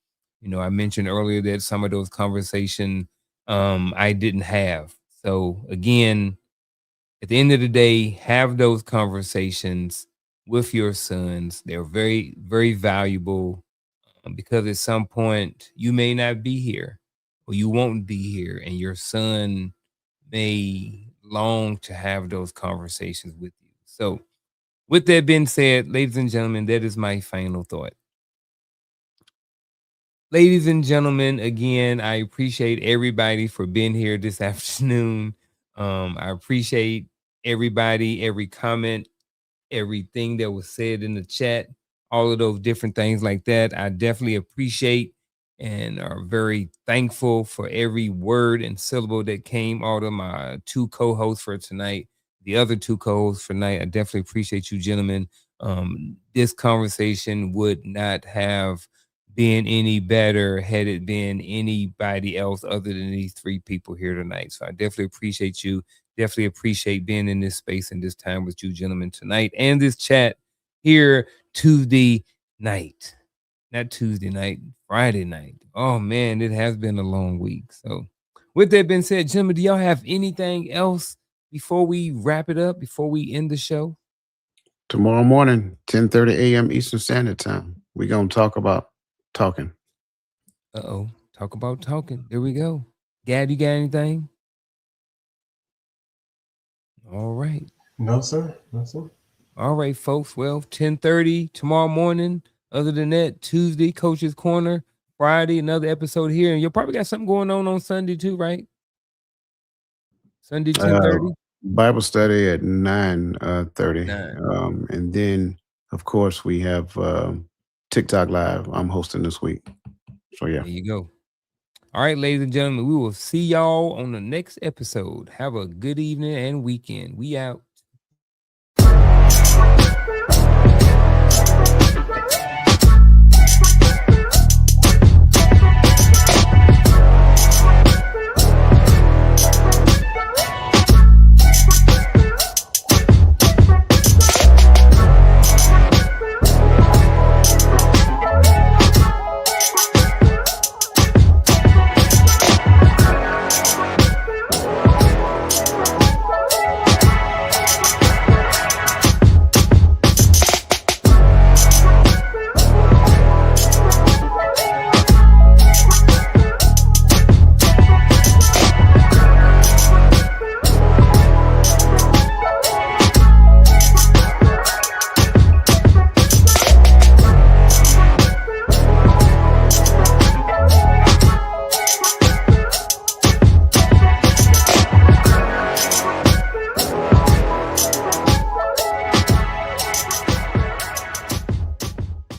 I mentioned earlier that some of those conversations I didn't have. So again, at the end of the day, have those conversations with your sons. They're very, very valuable, because at some point you may not be here or you won't be here, and your son may long to have those conversations with you. So with that being said, ladies and gentlemen, that is my final thought. Ladies and gentlemen, again, I appreciate everybody for being here this afternoon. I appreciate everybody, every comment, everything that was said in the chat, all of those different things like that. I definitely appreciate and are very thankful for every word and syllable that came out of my two co-hosts for tonight. The other two co-hosts for tonight, I definitely appreciate you, gentlemen. This conversation would not have been any better had it been anybody else other than these three people here tonight. So I definitely appreciate you. Definitely appreciate being in this space and this time with you gentlemen tonight, and this chat here Tuesday night. Not Tuesday night, Friday night. Oh man, it has been a long week. So with that being said, gentlemen, do y'all have anything else before we wrap it up, before we end the show? Tomorrow morning, 10:30 a.m. Eastern Standard Time, we're going to talk about talking. Talk about talking. There we go. Gab, you got anything? All right. No, sir. No, sir. All right, folks. Well, 10:30 tomorrow morning. Other than that, Tuesday, Coach's Corner. Friday, another episode here. And you'll probably got something going on Sunday too, right? Sunday, 10:30? Bible study at 9:30. And then, of course, we have TikTok Live I'm hosting this week. So, yeah. There you go. All right, ladies and gentlemen, we will see y'all on the next episode. Have a good evening and weekend. We out.